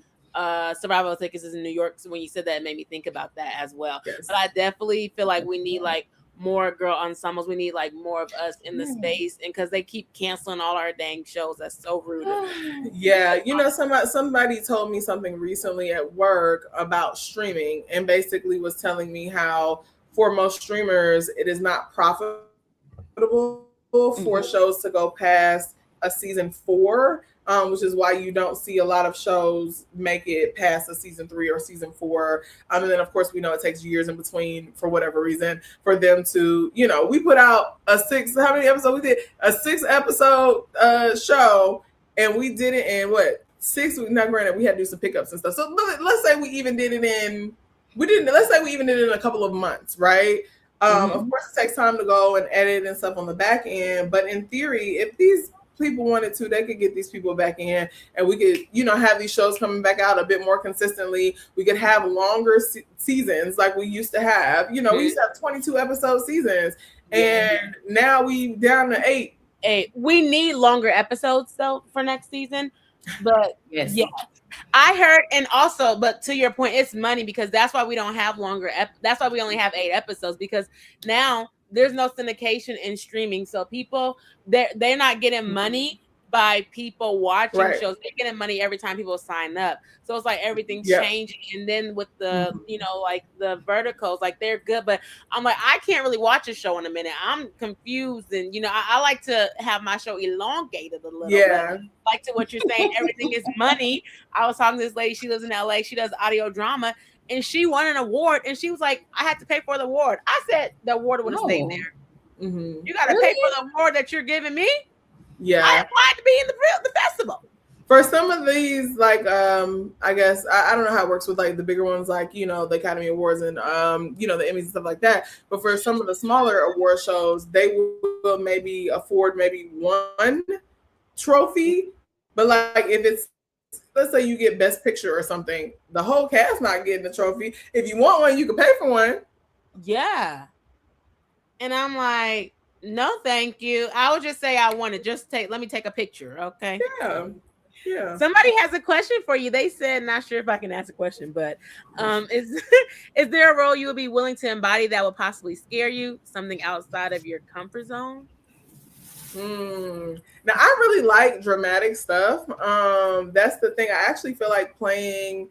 Survival of the Thickest is in New York, so when you said that, it made me think about that as well. Yes. But I definitely feel like we need like more girl ensembles. We need like more of us in the space, and because they keep canceling all our dang shows. That's so rude. Yeah, somebody told me something recently at work about streaming, and basically was telling me how for most streamers it is not profitable for shows to go past a season 4. Which is why you don't see a lot of shows make it past a season 3 or season 4. And then, of course, we know it takes years in between, for whatever reason, for them to, we put out how many episodes we did? A 6-episode show, and we did it in, 6 weeks? Now, granted, we had to do some pickups and stuff. So let's say we even did it in a couple of months, right? Of course, it takes time to go and edit and stuff on the back end. But in theory, if these people wanted to, they could get these people back in, and we could have these shows coming back out a bit more consistently. We could have longer seasons like we used to have. We used to have 22 episode seasons, and now we down to 8. We need longer episodes though for next season, but yes. I heard, and also, but to your point, it's money, because that's why we don't have longer that's why we only have 8 episodes, because now there's no syndication in streaming, so people they're not getting money by people watching shows. They're getting money every time people sign up. So it's like everything's changing. And then with the like the verticals, like they're good, but I'm like, I can't really watch a show in a minute. I'm confused, and I like to have my show elongated a little bit. Like to what you're saying, everything is money. I was talking to this lady, she lives in LA, she does audio drama, and she won an award, and she was like, I had to pay for the award. I said the award would have stayed there. You got to pay for the award that you're giving me? Yeah. I applied to be in the festival. For some of these, like, I guess, I don't know how it works with, like, the bigger ones, like, the Academy Awards and, the Emmys and stuff like that. But for some of the smaller award shows, they will maybe afford maybe one trophy. But, like, if it's, let's say you get Best Picture or something, the whole cast not getting the trophy. If you want one, you can pay for one. Yeah. And I'm like, no, thank you. I would just say I want to let me take a picture, okay? Yeah. Somebody has a question for you. They said, not sure if I can ask a question, but is there a role you would be willing to embody that would possibly scare you? Something outside of your comfort zone? Now, I really like dramatic stuff. That's the thing. I actually feel like playing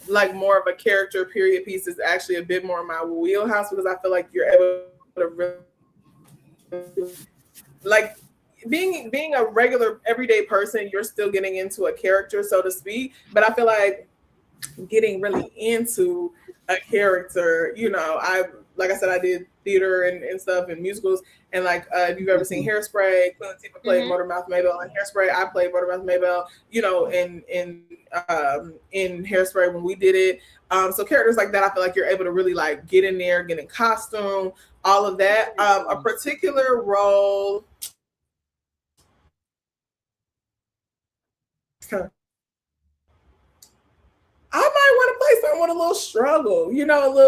like more of a character period piece is actually a bit more in my wheelhouse, because I feel like you're able to really, like, being a regular everyday person, you're still getting into a character, so to speak. But I feel like getting really into a character, like I said, I did theater and stuff and musicals. And like, if you've ever seen Hairspray, Queen Latifah played Motormouth Maybelle in Hairspray. I played Motormouth Maybelle, in Hairspray when we did it. So characters like that, I feel like you're able to really like get in there, get in costume, all of that. A particular role. I might want to play someone with a little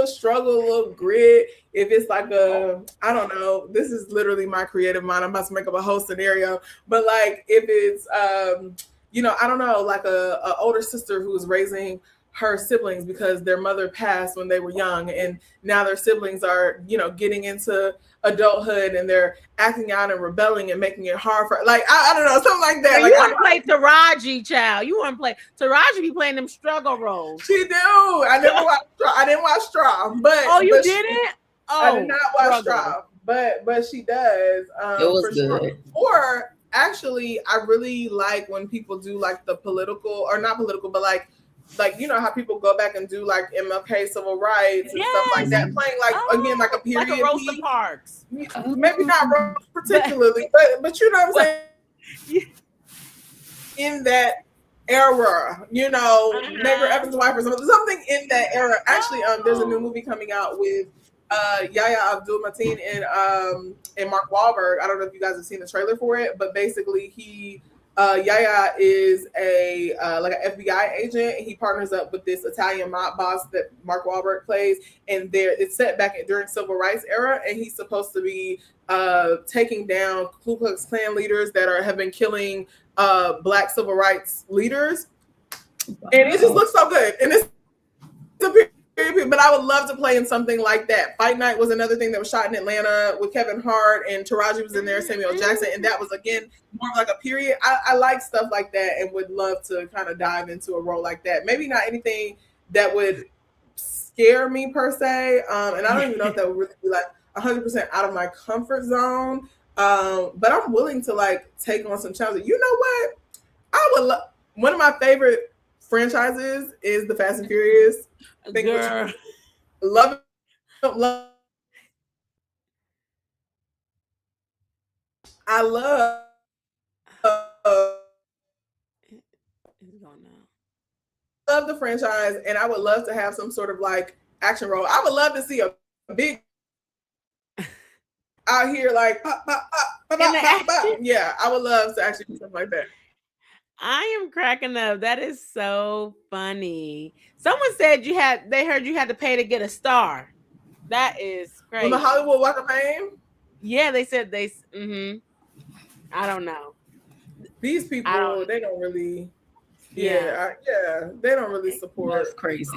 struggle, a little grit. If it's like I don't know, this is literally my creative mind. I'm about to make up a whole scenario, but like if it's, I don't know, like a older sister who's raising her siblings because their mother passed when they were young, and now their siblings are, getting into adulthood and they're acting out and rebelling and making it hard for, like, I don't know, something like that. So like, you want to play Taraji, child. You want to play Taraji, be playing them struggle roles. She do. I didn't watch Straw, but you didn't? I did not watch Straw, but she does. It was good. Sure. Or actually, I really like when people do like the political, or not political, but like like, you know how people go back and do like MLK civil rights and stuff like that, playing like again like a period like a Rosa piece. Parks. Maybe not Rose particularly, but you know what I'm saying. In that era, you know, Medgar Evers' wife or something in that era. Actually, there's a new movie coming out with Yahya Abdul-Mateen and Mark Wahlberg. I don't know if you guys have seen the trailer for it, but basically Yahya is a like an FBI agent. He partners up with this Italian mob boss that Mark Wahlberg plays, and it's set back during Civil Rights era, and he's supposed to be taking down Ku Klux Klan leaders that have been killing Black civil rights leaders. Wow. And it just looks so good. And it's a period, but I would love to play in something like that. Fight Night was another thing that was shot in Atlanta with Kevin Hart, and Taraji was in there, Samuel Jackson, and that was again more like a period. I like stuff like that and would love to kind of dive into a role like that. Maybe not anything that would scare me per se, and I don't even know if that would really be like 100% out of my comfort zone. But I'm willing to like take on some challenges. You know what? I would one of my favorite franchises is the Fast and Furious. I think love it. I love the franchise, and I would love to have some sort of like action role. I would love to see a big out here like pop, pop, pop, pop, pop, pop. Yeah, I would love to actually do something like that. I am cracking up. That is so funny. Someone said they heard you had to pay to get a star. That is crazy. On the Hollywood Walk of Fame? Yeah, they said I don't know. These people, they don't really they don't really support. That's crazy.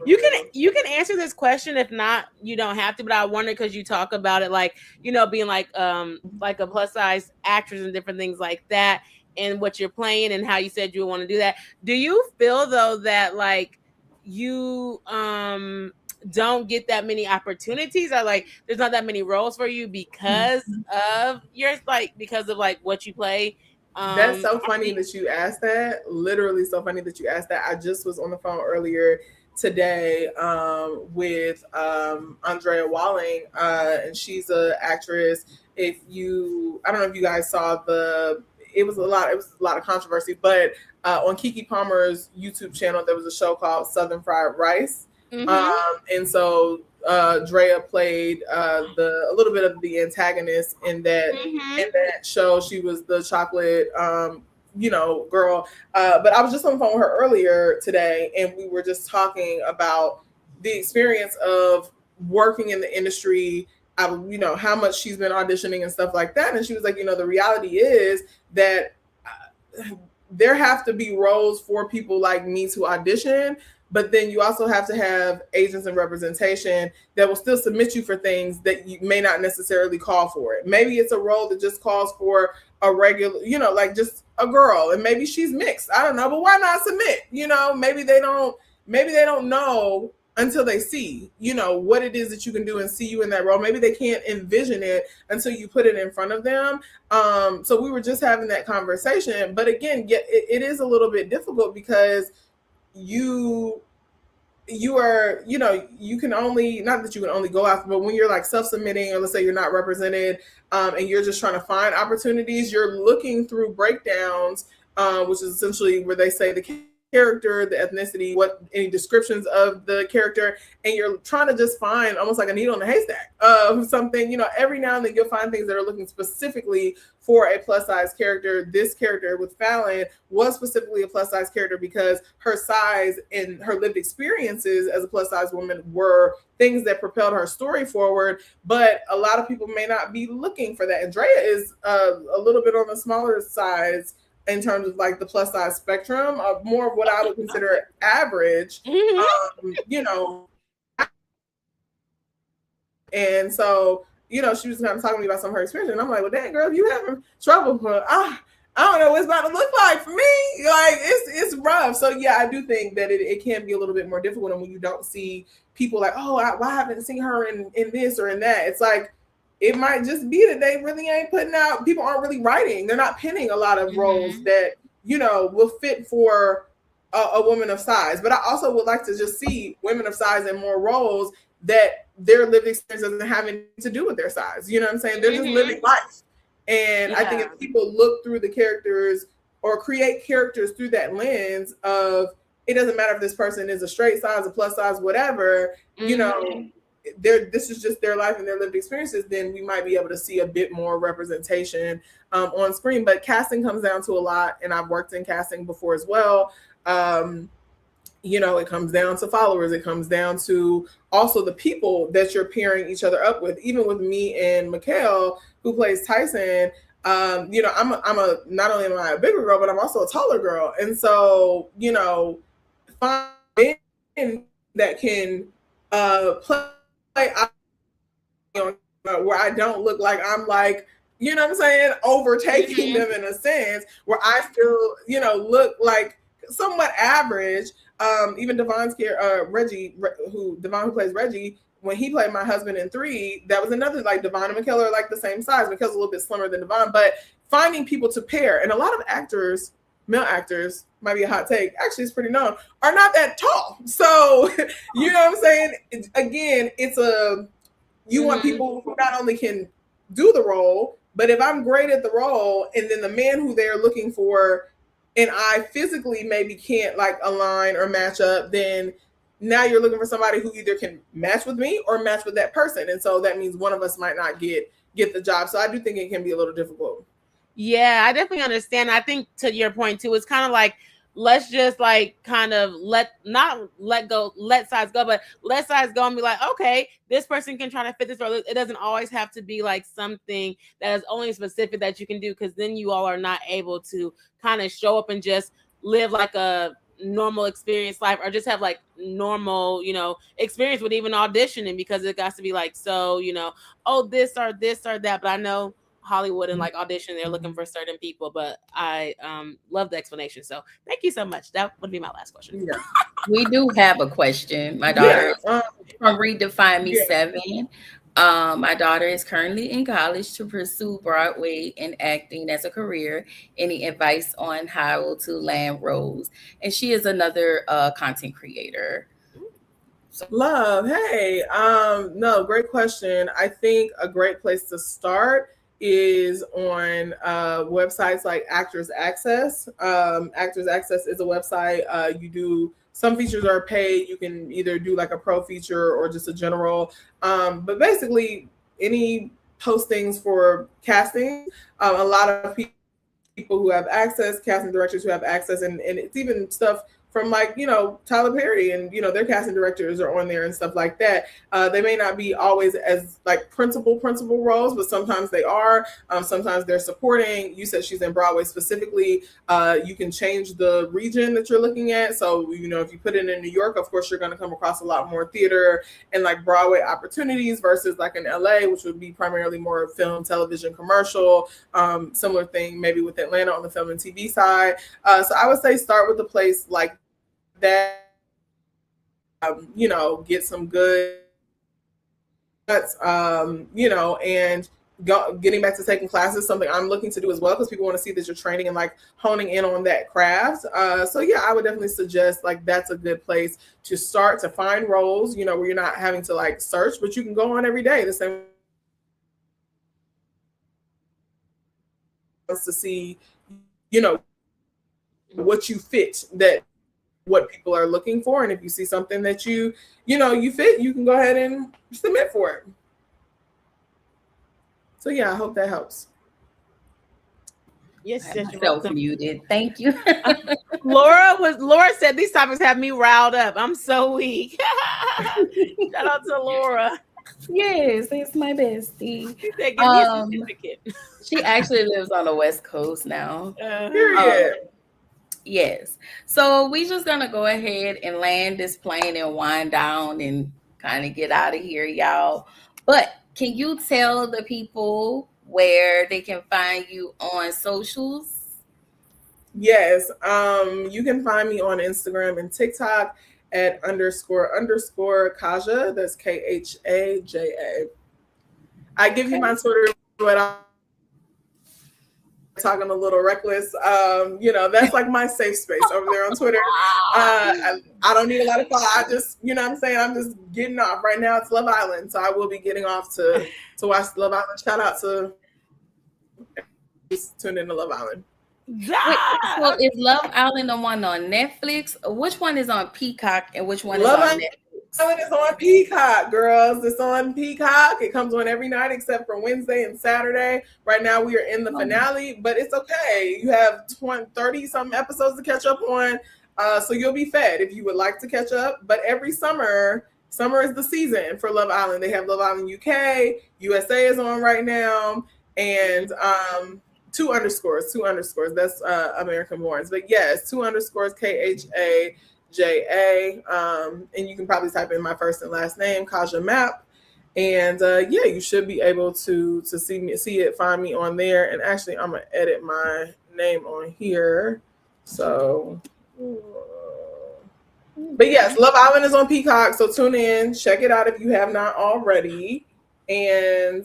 You can answer this question. If not, you don't have to, but I wonder because you talk about it like, you know, being like a plus size actress and different things like that, and what you're playing and how you said you want to do that. Do you feel though that like you don't get that many opportunities, or like there's not that many roles for you because of what you play? That's so funny that you asked that. Literally so funny that you asked that. I just was on the phone earlier today with Andrea Walling, and she's an actress. I don't know if you guys saw it was a lot of controversy, but on Keke Palmer's YouTube channel there was a show called Southern Fried Rice. And so Drea played a little bit of the antagonist in that show. She was the chocolate girl. But I was just on the phone with her earlier today, and we were just talking about the experience of working in the industry, how much she's been auditioning and stuff like that. And she was like, the reality is that there have to be roles for people like me to audition, but then you also have to have agents and representation that will still submit you for things that you may not necessarily call for it. Maybe it's a role that just calls for a regular, like just a girl, and maybe she's mixed. I don't know, but why not submit? Maybe they don't know until they see, what it is that you can do and see you in that role. Maybe they can't envision it until you put it in front of them. So we were just having that conversation. But again, it is a little bit difficult because you are, you can only, not that you can only go after, but when you're like self-submitting, or let's say you're not represented, and you're just trying to find opportunities, you're looking through breakdowns, which is essentially where they say the character, the ethnicity, any descriptions of the character, and you're trying to just find almost like a needle in a haystack of something. Every now and then you'll find things that are looking specifically for a plus size character. This character with Falynn was specifically a plus size character because her size and her lived experiences as a plus size woman were things that propelled her story forward. But a lot of people may not be looking for that. Andrea is a little bit on the smaller size in terms of like the plus size spectrum, of more of what I would consider average, and so, she was kind of talking to me about some of her experience, and I'm like, well, dang girl, you having trouble, but I don't know what it's about to look like for me. Like it's rough. So yeah, I do think that it can be a little bit more difficult, and when you don't see people like, oh, why haven't I seen her in this or in that? It's like, it might just be that they really ain't putting out, people aren't really writing. They're not penning a lot of roles that, will fit for a woman of size, but I also would like to just see women of size in more roles that their lived experience doesn't have anything to do with their size. You know what I'm saying? They're just living life. And I think if people look through the characters or create characters through that lens of, it doesn't matter if this person is a straight size, a plus size, whatever, you know, this is just their life and their lived experiences, then we might be able to see a bit more representation on screen. But casting comes down to a lot, and I've worked in casting before as well. You know, it comes down to followers. It comes down to also the people that you're pairing each other up with. Even with me and Mikhail, who plays Tyson, you know, I'm a not only am I a bigger girl, but I'm also a taller girl. And so, you know, find men that can play where I don't look like I'm like, you know what I'm saying, overtaking them in a sense, where I still, you know, look like somewhat average. Even Devon's Reggie, Devon, who plays Reggie, when he played my husband in 3, that was another, like, Devon and Mikhail are like the same size. Mikhail's a little bit slimmer than Devon, but finding people to pair, and a lot of actors, male actors, might be a hot take, actually it's pretty known, are not that tall. So, you know what I'm saying? Again, it's you want people who not only can do the role, but if I'm great at the role, and then the man who they're looking for, and I physically maybe can't like align or match up, then now you're looking for somebody who either can match with me or match with that person. And so that means one of us might not get the job. So I do think it can be a little difficult. Yeah, I definitely understand. I think to your point too, it's kind of like, let's just like kind of let size go, but let size go and be like, okay, this person can try to fit this role. It doesn't always have to be like something that is only specific that you can do, because then you all are not able to kind of show up and just live like a normal experience life, or just have like normal, you know, experience with even auditioning, because it got to be like, so, you know, oh, this or that. But I know Hollywood and like audition, they're looking for certain people, but I love the explanation. So thank you so much. That would be my last question. Yeah. We do have a question. My daughter from Redefine Me 7. My daughter is currently in college to pursue Broadway and acting as a career. Any advice on how to land roles? And she is another content creator. Love. Hey, no, great question. I think a great place to start is on websites like Actors Access. Actors Access is a website. You do, some features are paid. You can either do like a pro feature or just a general. But basically, any postings for casting, a lot of people who have access, casting directors who have access, and it's even stuff from like, you know, Tyler Perry and, you know, their casting directors are on there and stuff like that. They may not be always as like principal roles, but sometimes they are. Sometimes they're supporting. You said she's in Broadway specifically. You can change the region that you're looking at. So, you know, if you put it in New York, of course, you're going to come across a lot more theater and like Broadway opportunities versus like in LA, which would be primarily more film, television, commercial. Similar thing maybe with Atlanta on the film and TV side. So I would say start with a place like that, you know, get some good, you know, and getting back to taking classes, something I'm looking to do as well, because people want to see that you're training and like honing in on that craft. So yeah, I would definitely suggest like that's a good place to start to find roles, you know, where you're not having to like search, but you can go on every day the same to see, you know, what you fit, that what people are looking for. And if you see something that you know, you fit, you can go ahead and submit for it. So yeah, I hope that helps. Yes, Muted. Thank you. Laura said these topics have me riled up. I'm so weak. Shout out to Laura. Yes, it's my bestie. She said, give me a certificate. She actually lives on the West Coast now. Period. Yes. So we just gonna go ahead and land this plane and wind down and kind of get out of here, y'all. But can you tell the people where they can find you on socials? Yes. You can find me on Instagram and TikTok at __ Khaja. That's KHAJA. I give you my Twitter, but talking a little reckless. That's like my safe space over there on Twitter. I don't need a lot of follow. I just, I'm saying, I'm just getting off. Right now it's Love Island, so I will be getting off to watch Love Island. Shout out to tune in to Love Island. Wait, so is Love Island the one on Netflix? Which one is on Peacock and which one is on Netflix? Island is on Peacock, girls. It's on Peacock. It comes on every night except for Wednesday and Saturday. Right now we are in the finale, but it's okay. You have 30-something episodes to catch up on, so you'll be fed if you would like to catch up. But every summer is the season for Love Island. They have Love Island UK, USA is on right now, and 2 underscores. That's American Borns. But yes, 2 underscores KHAJA. And you can probably type in my first and last name, Khaja Mapp. And you should be able to see it, find me on there. And actually, I'm gonna edit my name on here. So, but yes, Love Island is on Peacock. So tune in, check it out if you have not already. And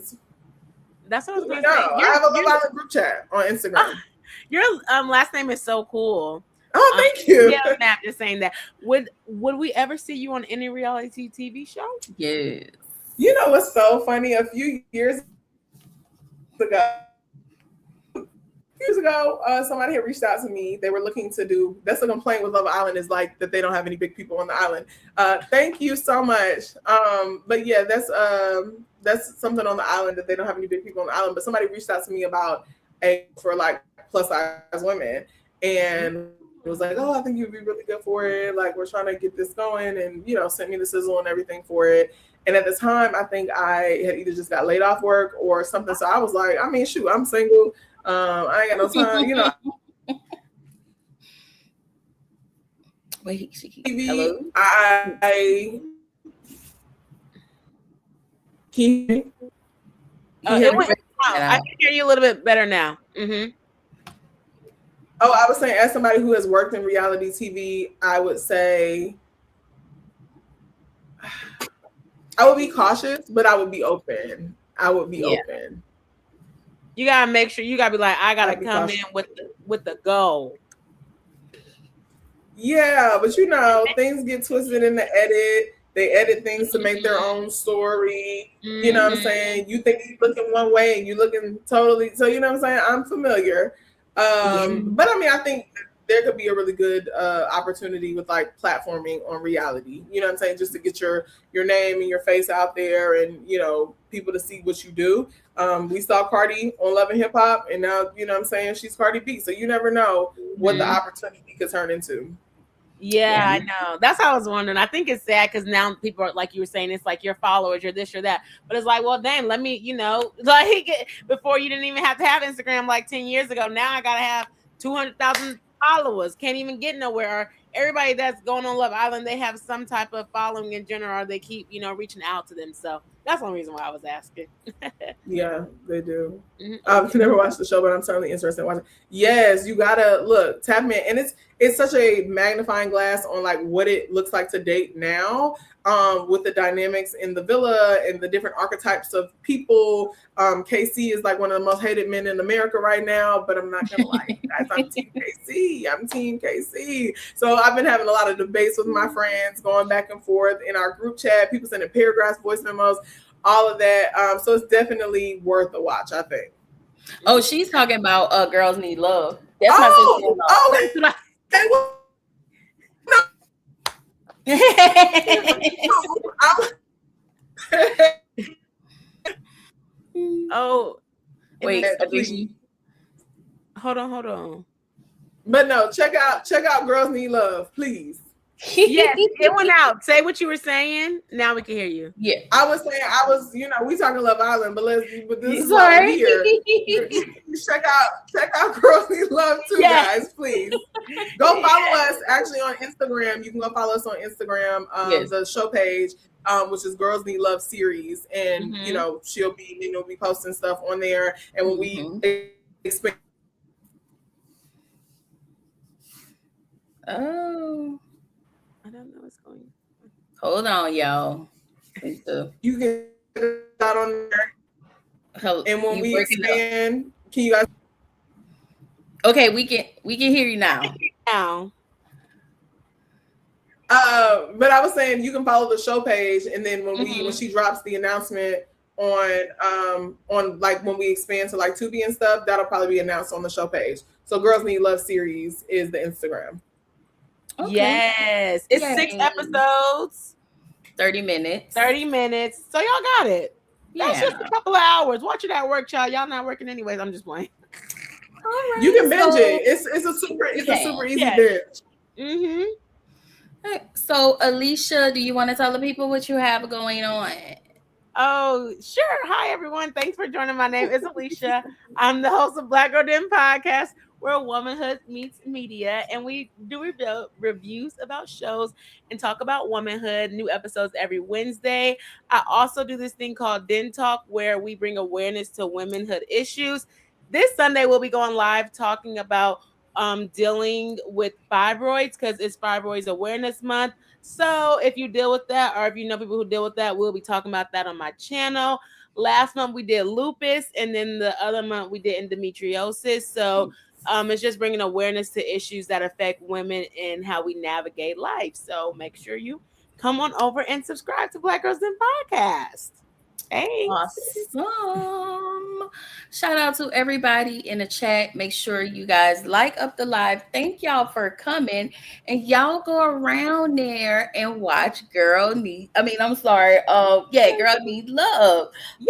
that's what I was gonna say. I have a Love Island group chat on Instagram. Your last name is so cool. Oh, thank you. Yeah, Matt, just saying that. Would we ever see you on any reality TV show? Yes. You know what's so funny? A few years ago, somebody had reached out to me. They were looking to do. That's the complaint with Love Island, is like that they don't have any big people on the island. Thank you so much. But yeah, that's something on the island, that they don't have any big people on the island. But somebody reached out to me about for like plus size women, and it was like, oh, I think you'd be really good for it. Like, we're trying to get this going, and sent me the sizzle and everything for it. And at the time, I think I had either just got laid off work or something. So I was like, I mean, shoot, I'm single. I ain't got no time, Wait, hello. I can I can hear you a little bit better now. Mm-hmm. Oh, I was saying, as somebody who has worked in reality TV, I would say I would be cautious, but I would be open. Open. You gotta make sure, you gotta be like, I gotta come in with the goal. Yeah, but things get twisted in the edit. They edit things to make their own story. You know what I'm saying? You think you're looking one way and you're looking totally. So you know what I'm saying? I'm familiar. But I mean, I think there could be a really good opportunity with like platforming on reality. You know what I'm saying? Just to get your name and your face out there, and people to see what you do. We saw Cardi on Love and Hip Hop, and now what I'm saying, she's Cardi B. So you never know what the opportunity could turn into. Yeah, I know. That's how I was wondering. I think it's sad because now people are, like you were saying, it's like your followers, you're this, you're that. But it's like, well, dang, let me, like before you didn't even have to have Instagram like 10 years ago. Now I got to have 200,000 followers. Can't even get nowhere. Or everybody that's going on Love Island, they have some type of following in general, or they keep, reaching out to them. So that's one reason why I was asking. Yeah, they do. I've never watched the show, but I'm certainly interested in watching. Yes, you gotta tap in, and it's such a magnifying glass on like what it looks like to date now, with the dynamics in the villa and the different archetypes of people. KC is like one of the most hated men in America right now, but I'm not gonna lie, guys, I'm Team KC. I'm Team KC. So I've been having a lot of debates with my friends, going back and forth in our group chat, people sending paragraphs, voice memos, all of that. So it's definitely worth a watch, I think. Oh, she's talking about Girls Need Love. That's my sister. Oh, wait. Hold on. But no, check out Girls Need Love, please. Yes, it went out. Say what you were saying. Now we can hear you. Yeah, I was we talking Love Island, but this is why we're here. check out Girls Need Love too, guys. Please go follow us. Actually, on Instagram, you can go follow us on Instagram. The show page, which is Girls Need Love series, and she'll be posting stuff on there, and when we expand. Oh. I don't know what's going on. Hold on, y'all. You can get out on there. And when we expand, can you guys? Okay, we can hear you now. Now. But I was saying you can follow the show page, and then when she drops the announcement on like when we expand to like Tubi and stuff, that'll probably be announced on the show page. So Girls Need Love series is the Instagram. Okay. Yes, it's 6 episodes, 30 minutes. 30 minutes. So y'all got it. That's just a couple of hours. Watch it at work, child. Y'all not working anyways. I'm just playing. All right, you can binge it. It's a super easy binge. Mm-hmm. So, Alieshia, do you want to tell the people what you have going on? Oh, sure. Hi, everyone. Thanks for joining. My name is Alieshia. I'm the host of Black Girl Den Podcast, where womanhood meets media, and we do reviews about shows and talk about womanhood. New episodes every Wednesday. I also do this thing called Den Talk, where we bring awareness to womanhood issues. This Sunday, we'll be going live talking about dealing with fibroids, because it's Fibroids Awareness Month. So if you deal with that, or if you know people who deal with that, we'll be talking about that on my channel. Last month we did lupus, and then the other month we did endometriosis. So it's just bringing awareness to issues that affect women and how we navigate life. So make sure you come on over and subscribe to Black Girls Den Podcast. Thanks. Awesome. Shout out to everybody in the chat. Make sure you guys like up the live. Thank y'all for coming. And y'all go around there and watch Girl Need Love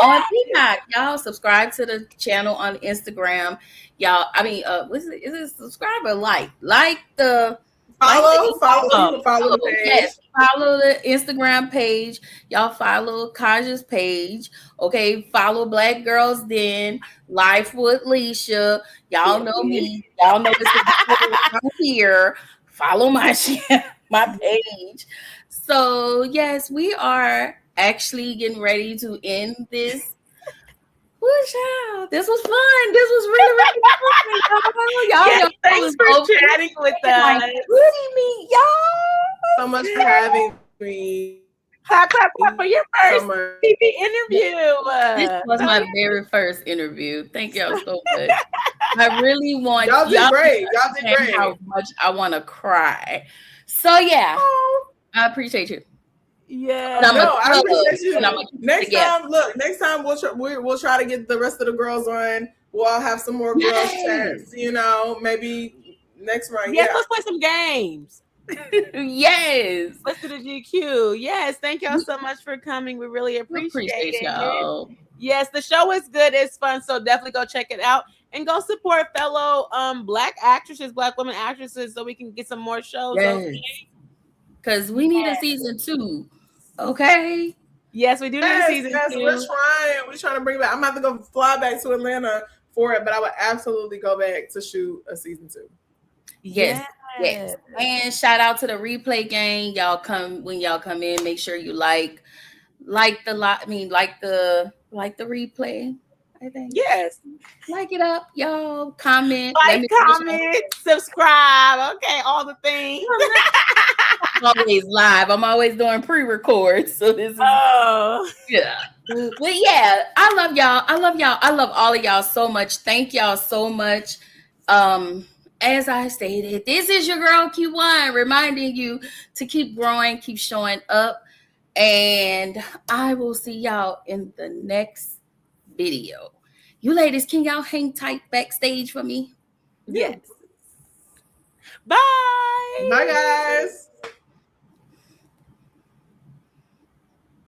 on Peacock. Y'all subscribe to the channel on Instagram. Y'all, is it subscribe or like? Like the Follow the page. Yes, follow the Instagram page. Y'all follow Khaja's page. Okay, follow Black Girls Den, LifeWithLieshia. Y'all know me. Y'all know this is here. Follow my page. So yes, we are actually getting ready to end this. This was fun. This was really fun. Y'all, thanks for chatting with us. Y'all. So much for having me. Clap for your first TV interview. This was my very first interview. Thank y'all so much. I really want y'all did great. Y'all did great. How much I want to cry. So yeah, I appreciate you. Yeah, I appreciate you. Next time we'll try to get the rest of the girls on. We'll all have some more girls chats. Maybe next round. Yes, let's play some games. Yes, let's do the GQ. Yes, thank y'all so much for coming. We really appreciate y'all. Yes, the show is good. It's fun, so definitely go check it out and go support fellow Black women actresses, so we can get some more shows. Yes. Because we need a season 2. Okay. Yes, we do need a season 2. We're trying to bring it back. I'm about to go fly back to Atlanta for it, but I would absolutely go back to shoot a season 2. Yes. And shout out to the replay gang. When y'all come in, make sure you like the replay. I think. Yes. Like it up, y'all. Comment. Subscribe. Okay, all the things. I'm always live. I'm always doing pre-record. So this is yeah. But yeah, I love y'all. I love all of y'all so much. Thank y'all so much. As I stated, this is your girl Keywan, reminding you to keep growing, keep showing up, and I will see y'all in the next video. You ladies, can y'all hang tight backstage for me? Yes. Bye. Bye, guys.